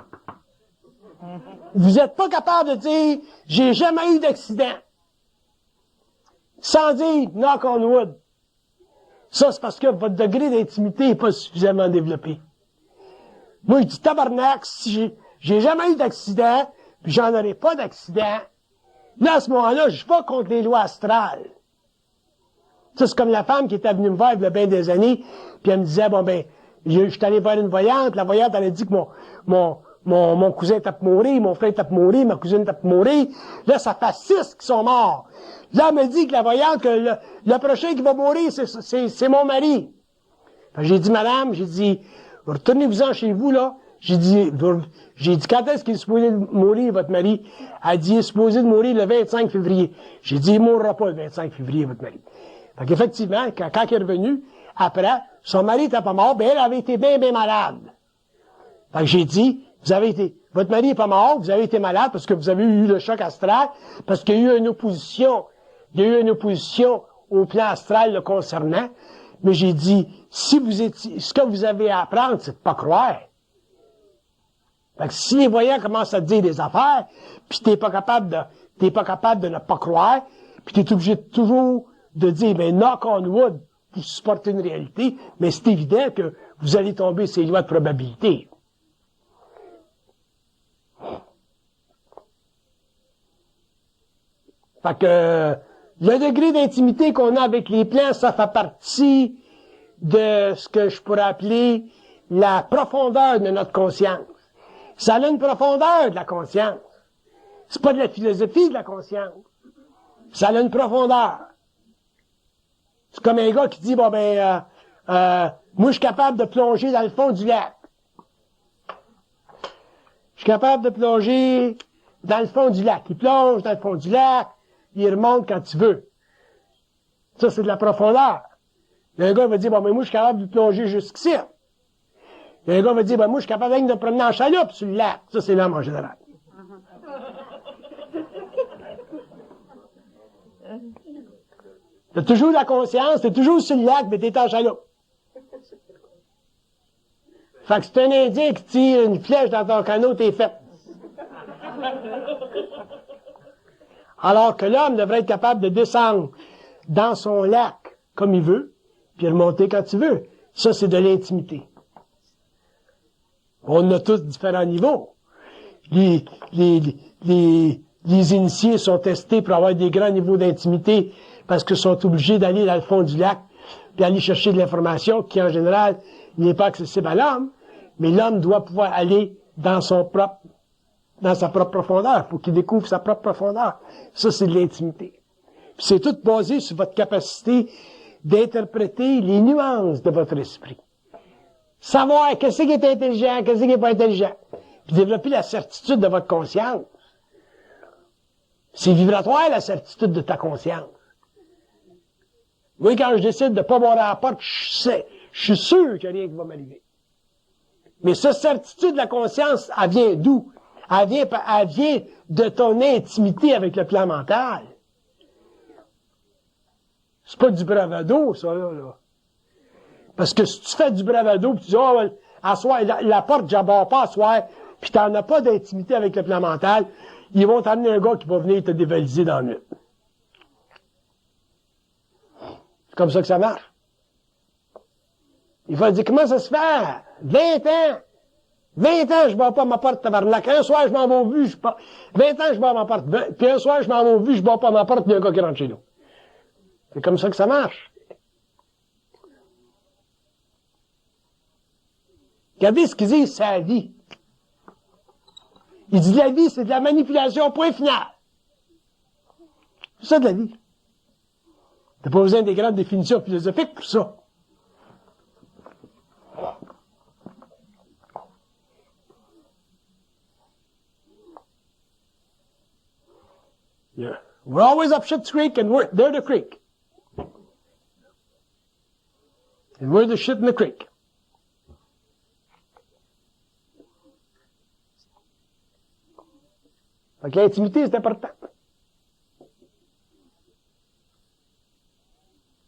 Vous n'êtes pas capable de dire, j'ai jamais eu d'accident. Sans dire, knock on wood. Ça, c'est parce que votre degré d'intimité n'est pas suffisamment développé. Moi, je dis, tabarnak, si j'ai jamais eu d'accident, puis j'en aurai pas d'accident, là, à ce moment-là, je vais contre les lois astrales. Ça, c'est comme la femme qui était venue me voir il y a bien des années, puis elle me disait, bon, ben, je suis allé voir une voyante, la voyante, elle a dit que mon cousin était pour mourir, mon frère était pour mourir, ma cousine était pour mourir. Là, ça fait 6 qui sont morts. Là, elle me dit que la voyante, que le prochain qui va mourir, c'est mon mari. Fait que j'ai dit, madame, j'ai dit, retournez-vous-en chez vous, là. J'ai dit, quand est-ce qu'il est supposé de mourir, votre mari? Elle dit, il est supposé de mourir le 25 février. J'ai dit, il mourra pas le 25 février, votre mari. Fait qu'effectivement, quand il est revenu, après, son mari était pas mort, ben elle avait été bien, bien malade. Fait que j'ai dit, votre mari est pas mort, vous avez été malade parce que vous avez eu le choc astral, parce qu'il y a eu une opposition, au plan astral le concernant. Mais j'ai dit, ce que vous avez à apprendre, c'est de pas croire. Fait que si les voyants commencent à te dire des affaires, puis t'es pas capable de ne pas croire, puis t'es obligé toujours de dire, ben, knock on wood, pour supporter une réalité, mais c'est évident que vous allez tomber sur les lois de probabilité. Fait que, le degré d'intimité qu'on a avec les plans, ça fait partie de ce que je pourrais appeler la profondeur de notre conscience. Ça a une profondeur de la conscience. C'est pas de la philosophie de la conscience. Ça a une profondeur. C'est comme un gars qui dit, bon ben, moi je suis capable de plonger dans le fond du lac. Je suis capable de plonger dans le fond du lac. Il plonge dans le fond du lac, il remonte quand il veut. Ça, c'est de la profondeur. Il y a un gars qui va dire, bon, mais moi, je suis capable de plonger jusqu'ici. Il y a un gars qui va dire, ben, moi, je suis capable de me promener en chaloupe sur le lac. Ça, c'est l'homme en général. T'as toujours la conscience, t'es toujours sur le lac, mais t'es en chaloupe. Fait que c'est un Indien qui tire une flèche dans ton canot, t'es fait. Alors que l'homme devrait être capable de descendre dans son lac comme il veut, puis remonter quand il veut. Ça, c'est de l'intimité. On a tous différents niveaux. Les initiés sont testés pour avoir des grands niveaux d'intimité parce qu'ils sont obligés d'aller dans le fond du lac puis aller chercher de l'information qui, en général, n'est pas accessible à l'homme, mais l'homme doit pouvoir aller dans sa propre profondeur. Il faut qu'il découvre sa propre profondeur. Ça, c'est de l'intimité. Puis c'est tout basé sur votre capacité d'interpréter les nuances de votre esprit. Savoir qu'est-ce qui est intelligent, qu'est-ce qui n'est pas intelligent. Puis développer la certitude de votre conscience. C'est vibratoire, la certitude de ta conscience. Moi, quand je décide de ne pas boire à la porte, je suis sûr qu'il n'y a rien qui va m'arriver. Mais cette certitude de la conscience, elle vient d'où? Elle vient de ton intimité avec le plan mental. C'est pas du bravado, ça, là. Parce que si tu fais du bravado, puis tu dis, oh, à soir, la porte, j'aborde pas à soir, puis t'en as pas d'intimité avec le plan mental, ils vont t'amener un gars qui va venir te dévaliser dans la nuit. C'est comme ça que ça marche. Il va dire, comment ça se fait? 20 ans! 20 ans, je bats pas ma porte, tabarnak. Un soir, je m'en vais au vu, 20 ans, je bats ma porte. Puis un soir, je m'en vais au vu, je bats pas ma porte, puis il y a un gars qui rentre chez nous. C'est comme ça que ça marche. Regardez ce qu'il dit, c'est la vie. Il dit, la vie, c'est de la manipulation, point final. C'est ça de la vie. T'as pas besoin des grandes définitions philosophiques pour ça. Yeah. We're always up shit's creek and they're the creek. And we're the shit in the creek. Fait que l'intimité, c'est important.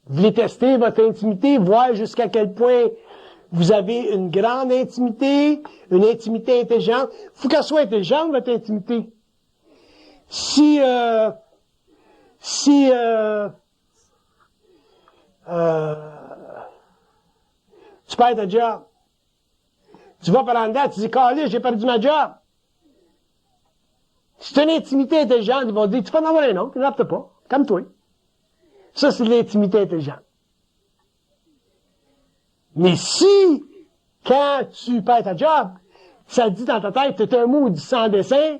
Vous voulez tester votre intimité, voir jusqu'à quel point vous avez une grande intimité, une intimité intelligente. Il faut qu'elle soit intelligente, votre intimité. Si tu perds ta job, tu vas par en dedans, tu dis, calé, j'ai perdu ma job. Si c'est une intimité intelligente, ils vont te dire, tu peux en avoir un autre, ne pas, comme toi. Ça, c'est de l'intimité intelligente. Mais si, quand tu perds ta job, ça te dit dans ta tête, t'es un maudit sans dessin,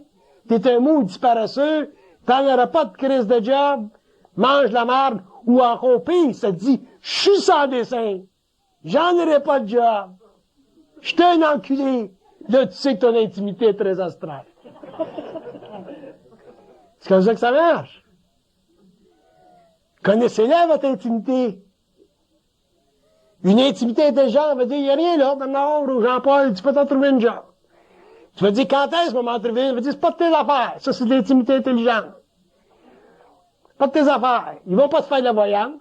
t'es un maudit paresseux, t'en auras pas de crise de job, mange la merde, ou encore pire, ça te dit, je suis sans dessin, j'en aurai pas de job, je suis un enculé, Là, tu sais que ton intimité est très astrale. C'est comme ça que ça marche. Connaissez-la, votre intimité. Une intimité intelligente veut dire, il n'y a rien là, non, Jean-Paul, tu peux t'en trouver une job. Tu vas dire, quand est-ce qu'on m'en trouver une? Tu vas dire, c'est pas de tes affaires. Ça, c'est de l'intimité intelligente. C'est pas de tes affaires. Ils vont pas te faire de la voyance.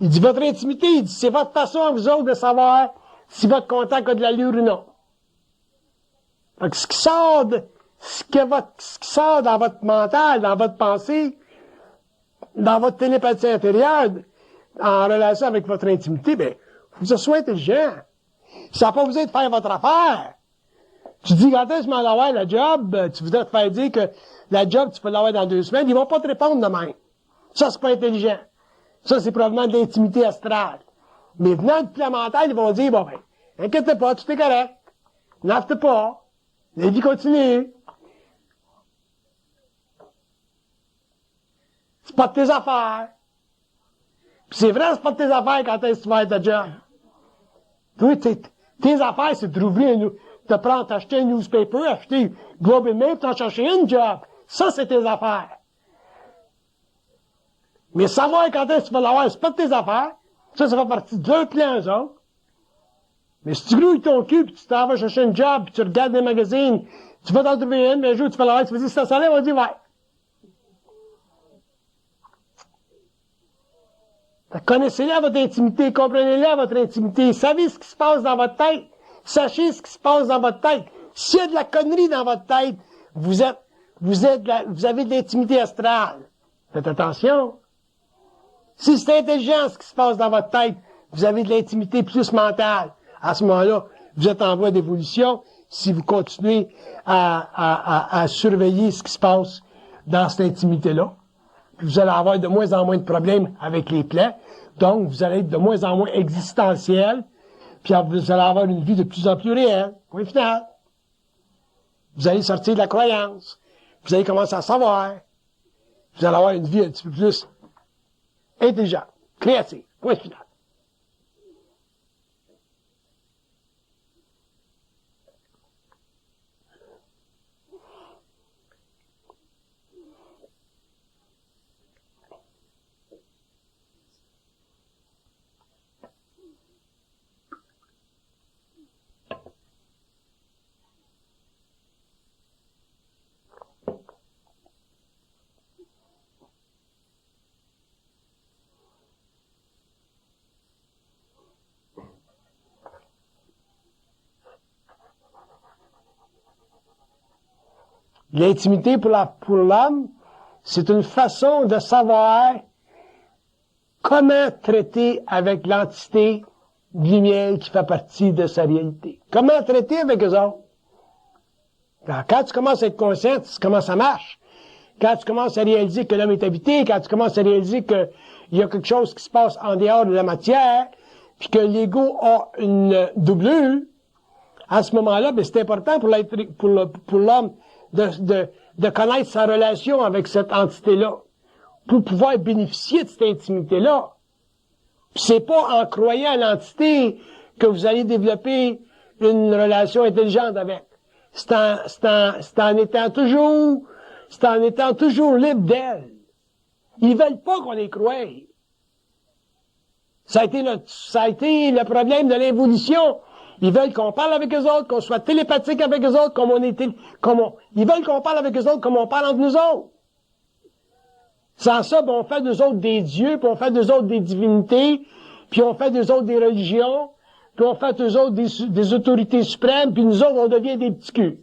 Il dit, votre intimité, il dit, c'est votre façon à vous autres de savoir si votre contact a de l'allure ou non. Fait que ce qui sort dans votre mental, dans votre pensée, dans votre télépathie intérieure, en relation avec votre intimité, ben, faut que ce soit intelligent. Ça n'a pas besoin de faire votre affaire. Tu dis, quand est-ce que je m'en avoir la job, tu voudrais te faire dire que la job, tu peux l'avoir dans 2 semaines, ils vont pas te répondre de même. Ça, c'est pas intelligent. Ça, c'est probablement de l'intimité astrale. Mais venant du plan mental, ils vont dire, bon ben, inquiète pas, tout est correct. N'affte pas. La vie continue. C'est pas de tes affaires. Puis c'est vrai, c'est pas de tes affaires quand est-ce que tu vas être à job. Toi, tes affaires, c'est de rouvrir t'acheter un newspaper, acheter Globe and Mail, t'en chercher une job. Ça, c'est tes affaires. Mais savoir quand est-ce que tu vas l'avoir, c'est pas de tes affaires. Ça fait partie de leur plan, eux autres. Mais si tu grouilles ton cul, puis tu t'en vas chercher une job, puis tu regardes des magazines, tu vas t'en trouver une, mais un jour, tu vas l'avoir, tu vas dire, ça s'enlève, on va dire, ouais. Connaissez-la, votre intimité, comprenez-la, votre intimité, savez ce qui se passe dans votre tête, sachez ce qui se passe dans votre tête. S'il y a de la connerie dans votre tête, vous avez de l'intimité astrale. Faites attention. Si c'est intelligent ce qui se passe dans votre tête, vous avez de l'intimité plus mentale. À ce moment-là, vous êtes en voie d'évolution si vous continuez à surveiller ce qui se passe dans cette intimité-là. Vous allez avoir de moins en moins de problèmes avec les plaies. Donc, vous allez être de moins en moins existentiel. Puis, vous allez avoir une vie de plus en plus réelle. Point final. Vous allez sortir de la croyance. Vous allez commencer à savoir. Vous allez avoir une vie un petit peu plus intelligente, créative. Point final. L'intimité pour l'homme, c'est une façon de savoir comment traiter avec l'entité de lumière qui fait partie de sa réalité. Comment traiter avec eux autres? Alors, quand tu commences à être conscient de comment ça marche, quand tu commences à réaliser que l'homme est habité, quand tu commences à réaliser qu'il y a quelque chose qui se passe en dehors de la matière, puis que l'ego a une doublure, à ce moment-là, ben, c'est important pour l'homme de connaître sa relation avec cette entité-là, pour pouvoir bénéficier de cette intimité-là. Puis c'est pas en croyant à l'entité que vous allez développer une relation intelligente avec. C'est en étant toujours libre d'elle. Ils veulent pas qu'on les croie. Ça a été le problème de l'évolution. Ils veulent qu'on parle avec eux autres, qu'on soit télépathique avec eux autres, ils veulent qu'on parle avec eux autres comme on parle entre nous autres. Sans ça, ben, on fait d'eux autres des dieux, puis on fait d'eux autres des divinités, puis on fait d'eux autres des religions, puis on fait d'eux autres des autorités suprêmes, puis nous autres, on devient des petits culs.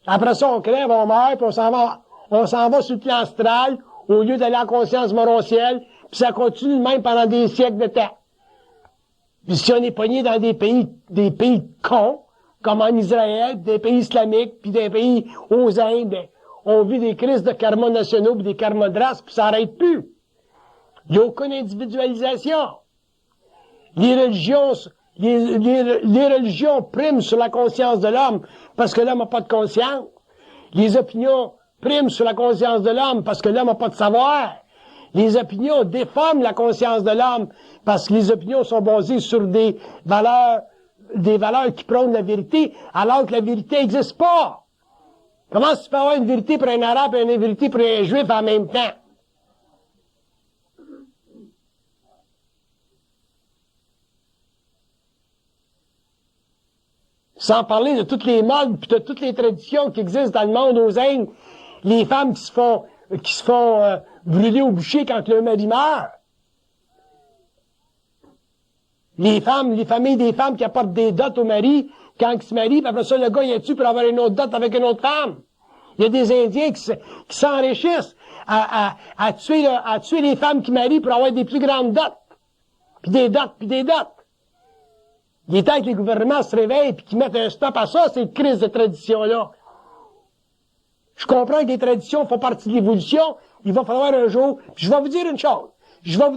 Après ça, on crève, on meurt, puis on s'en va sur le plan astral, au lieu d'aller en conscience morontielle, puis ça continue de même pendant des siècles de temps. Puis si on est pogné dans des pays cons, comme en Israël, des pays islamiques, puis des pays aux Indes, on vit des crises de karma nationaux, puis des karma de race, puis ça n'arrête plus. Il n'y a aucune individualisation. Les religions priment sur la conscience de l'homme parce que l'homme n'a pas de conscience. Les opinions priment sur la conscience de l'homme parce que l'homme n'a pas de savoir. Les opinions déforment la conscience de l'homme parce que les opinions sont basées sur des valeurs qui prônent la vérité, alors que la vérité n'existe pas. Comment tu peux avoir une vérité pour un arabe et une vérité pour un juif en même temps? Sans parler de toutes les modes puis de toutes les traditions qui existent dans le monde aux Indes. Les femmes qui se font brûler au bûcher quand leur mari meurt. Les familles des femmes qui apportent des dots au mari quand ils se marient, puis après ça, le gars, il est dessus pour avoir une autre dot avec une autre femme. Il y a des Indiens qui s'enrichissent à tuer les femmes qui marient pour avoir des plus grandes dots. Puis des dots, puis des dots. Il est temps que les gouvernements se réveillent et qu'ils mettent un stop à ça, ces crises de tradition-là. Je comprends que les traditions font partie de l'évolution. Il va falloir un jour... Je vais vous dire une chose. Je vais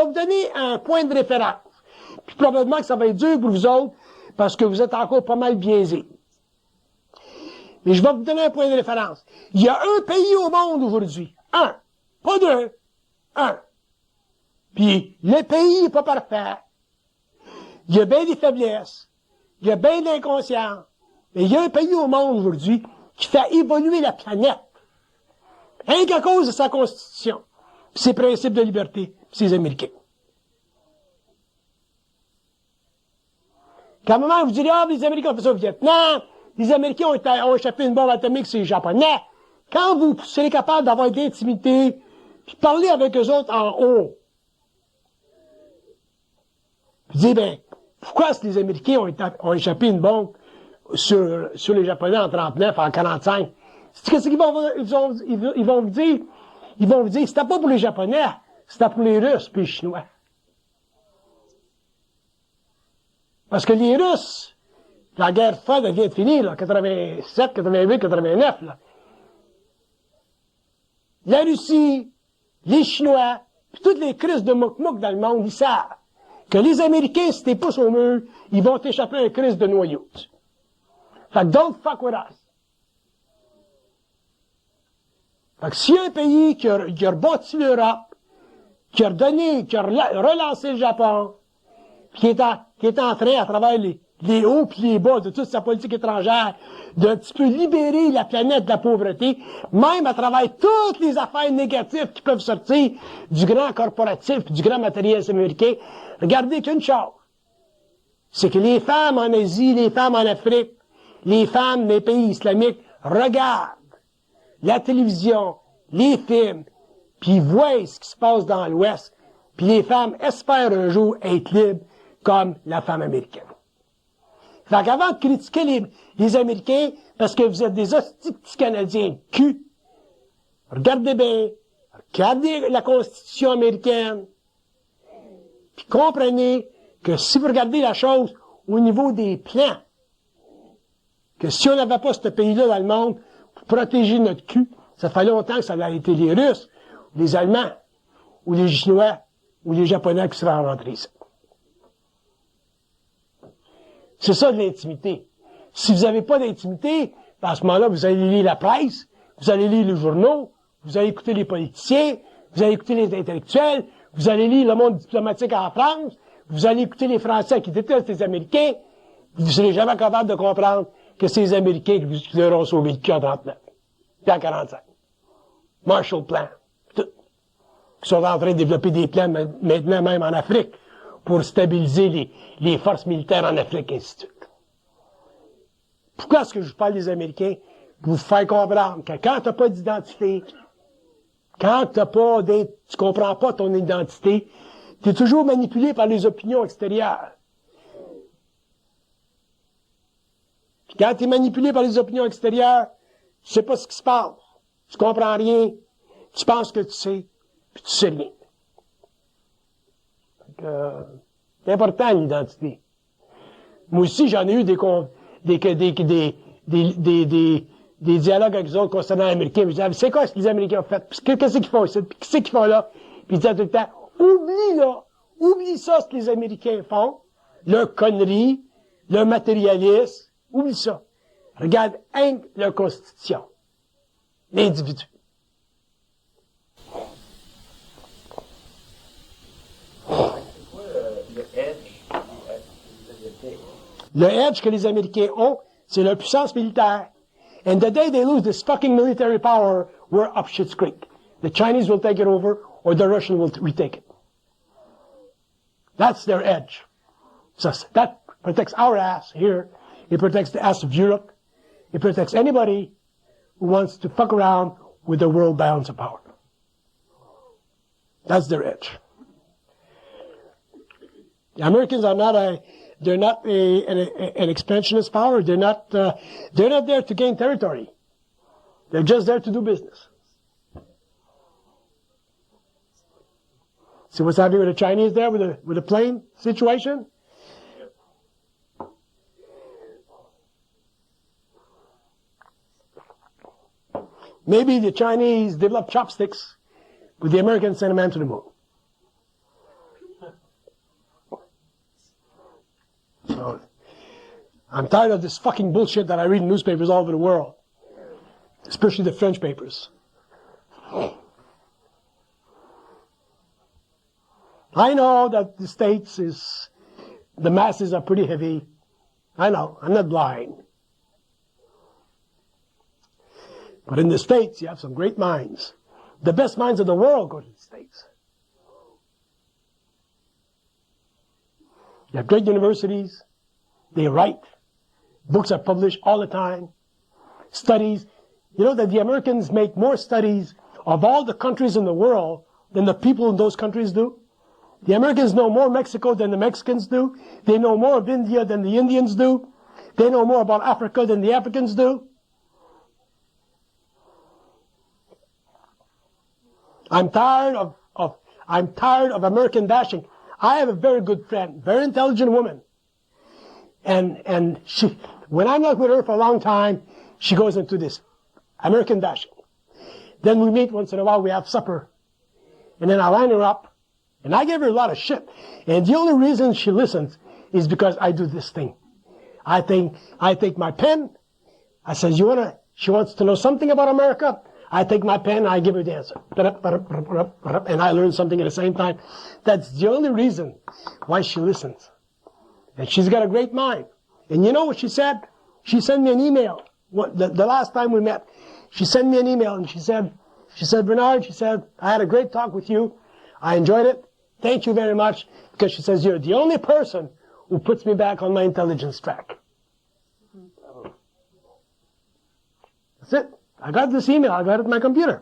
vous donner un point de référence. Puis probablement que ça va être dur pour vous autres parce que vous êtes encore pas mal biaisés. Mais je vais vous donner un point de référence. Il y a un pays au monde aujourd'hui. Un. Pas deux. Un. Puis le pays n'est pas parfait. Il y a bien des faiblesses, il y a bien d'inconscience, mais il y a un pays au monde aujourd'hui qui fait évoluer la planète. Rien qu'à cause de sa constitution, puis ses principes de liberté, puis ses Américains. Qu'à un moment, vous direz, les Américains ont fait ça au Vietnam, les Américains ont échappé une bombe atomique sur les Japonais. Quand vous serez capable d'avoir de l'intimité, puis parler avec eux autres en haut, puis dire, pourquoi est-ce que les Américains ont échappé une bombe sur les Japonais en 39, en 45? Qu'est-ce qu'ils vont vous dire? Ils vont vous dire, c'était pas pour les Japonais, c'était pour les Russes puis les Chinois. Parce que les Russes, la guerre froide, elle vient de finir, là, 87, 88, 89, là. La Russie, les Chinois, puis toutes les crises de mouk-mouk dans le monde, ils savent que les Américains, si t'es pouces au mur, ils vont t'échapper à une crise de noyaux. Fait que don't fuck with us. Fait que s'il y a un pays qui a rebâti l'Europe, qui a relancé le Japon, qui est en train, à travers les hauts et les bas de toute sa politique étrangère, d'un petit peu libérer la planète de la pauvreté, même à travers toutes les affaires négatives qui peuvent sortir du grand corporatif, du grand matériel américain, regardez qu'une chose, c'est que les femmes en Asie, les femmes en Afrique, les femmes des pays islamiques regardent la télévision, les films, puis ils voient ce qui se passe dans l'Ouest, puis les femmes espèrent un jour être libres comme la femme américaine. Fait qu'avant de critiquer les Américains, parce que vous êtes des hosties petits Canadiens cul, regardez bien, regardez la Constitution américaine, puis comprenez que si vous regardez la chose au niveau des plans, que si on n'avait pas ce pays-là dans le monde pour protéger notre cul, ça fait longtemps que ça a été les Russes, ou les Allemands, ou les Chinois, ou les Japonais qui seraient rentrés ici. C'est ça de l'intimité. Si vous n'avez pas d'intimité, à ce moment-là, vous allez lire la presse, vous allez lire les journaux, vous allez écouter les politiciens, vous allez écouter les intellectuels, vous allez lire le monde diplomatique en France, vous allez écouter les Français qui détestent les Américains, vous ne serez jamais capable de comprendre que c'est les Américains qui leur ont sauvé le cul en 39, puis en 45. Marshall Plan, tout. Ils sont en train de développer des plans maintenant même en Afrique pour stabiliser les forces militaires en Afrique, et ainsi de suite. Pourquoi est-ce que je vous parle des Américains? Pour vous faire comprendre que quand t'as pas d'identité, quand tu comprends pas ton identité, t'es toujours manipulé par les opinions extérieures. Puis quand t'es manipulé par les opinions extérieures, tu sais pas ce qui se passe. Tu comprends rien. Tu penses que tu sais, puis tu sais rien. C'est important, l'identité. Moi aussi, j'en ai eu des dialogues avec les autres concernant les Américains. Je disais, c'est quoi ce que les Américains ont fait? Qu'est-ce qu'ils font ici? Qu'est-ce qu'ils font là? Puis ils disaient tout le temps, oublie ça, ce que les Américains font. Leur connerie, leur matérialisme, oublie ça. Regarde leur constitution. L'individu. Le edge que les Américains ont, c'est leur puissance militaire. And the day they lose this fucking military power, we're up shit's creek. The Chinese will take it over, or the Russians will retake it. That's their edge. So that protects our ass here. It protects the ass of Europe. It protects anybody who wants to fuck around with the world balance of power. That's their edge. The Americans are not an expansionist power. They're not there to gain territory. They're just there to do business. See what's happening with the Chinese there with the plane situation? Maybe the Chinese developed chopsticks, but the Americans sent a man to the moon. So, I'm tired of this fucking bullshit that I read in newspapers all over the world, especially the French papers. I know that the States the masses are pretty heavy. I know, I'm not blind. But in the States, you have some great minds. The best minds of the world go to the States. You have great universities. They write. Books are published all the time. Studies. You know that the Americans make more studies of all the countries in the world than the people in those countries do. The Americans know more Mexico than the Mexicans do. They know more of India than the Indians do. They know more about Africa than the Africans do. I'm tired of American bashing. I have a very good friend, very intelligent woman. And she, when I'm not with her for a long time, she goes into this American bashing. Then we meet once in a while, we have supper. And then I line her up, and I give her a lot of shit. And the only reason she listens is because I do this thing. I take my pen, I says, she wants to know something about America. I take my pen, I give her the answer. And I learn something at the same time. That's the only reason why she listens. And she's got a great mind. And you know what she said? She sent me an email. The last time we met, she sent me an email and she said, Bernard, she said, I had a great talk with you. I enjoyed it. Thank you very much. Because she says, you're the only person who puts me back on my intelligence track. That's it. I got this email. I got it on my computer.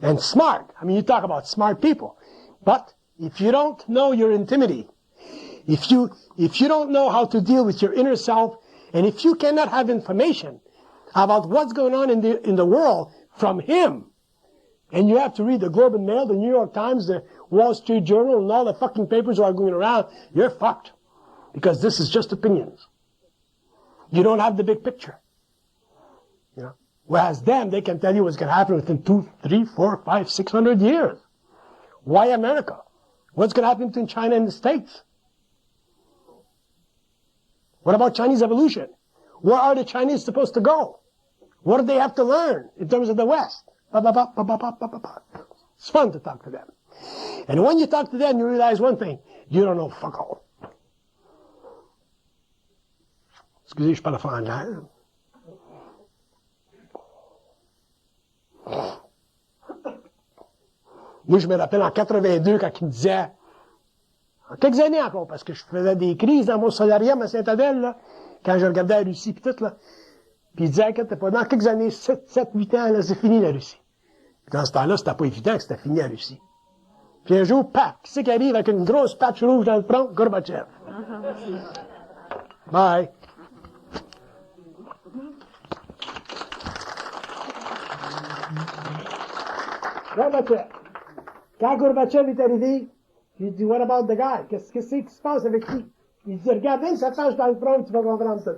And smart. I mean, you talk about smart people. But if you don't know your intimity, if you don't know how to deal with your inner self, and if you cannot have information about what's going on in the world from him, and you have to read the Globe and Mail, the New York Times, the Wall Street Journal, and all the fucking papers are going around, you're fucked. Because this is just opinions. You don't have the big picture. You know? Whereas them, they can tell you what's going to happen within 2, 3, 4, 5, 600 years. Why America? What's going to happen between China and the States? What about Chinese evolution? Where are the Chinese supposed to go? What do they have to learn in terms of the West? It's fun to talk to them. And when you talk to them, you realize one thing. You don't know fuck all. Excusez, je parle pas anglais. Moi, je me rappelle en 82, quand il me disait, en quelques années encore, parce que je faisais des crises dans mon solarium à Saint-Adèle, là, quand je regardais la Russie pis tout, là. Puis il disait, inquiète pas, dans quelques années, 7, 8 ans, là, c'est fini la Russie. Puis dans ce temps-là, c'était pas évident que c'était fini la Russie. Puis un jour, paf, qui c'est qui arrive avec une grosse patch rouge dans le front? Gorbatchev. Bye. Gorbatchev. Quand Gorbatchev est arrivé, j'ai dit, what about the guy? Qu'est-ce qui se passe avec lui? Il dit, regardez, ça tâche dans le front, tu vas comprendre ça.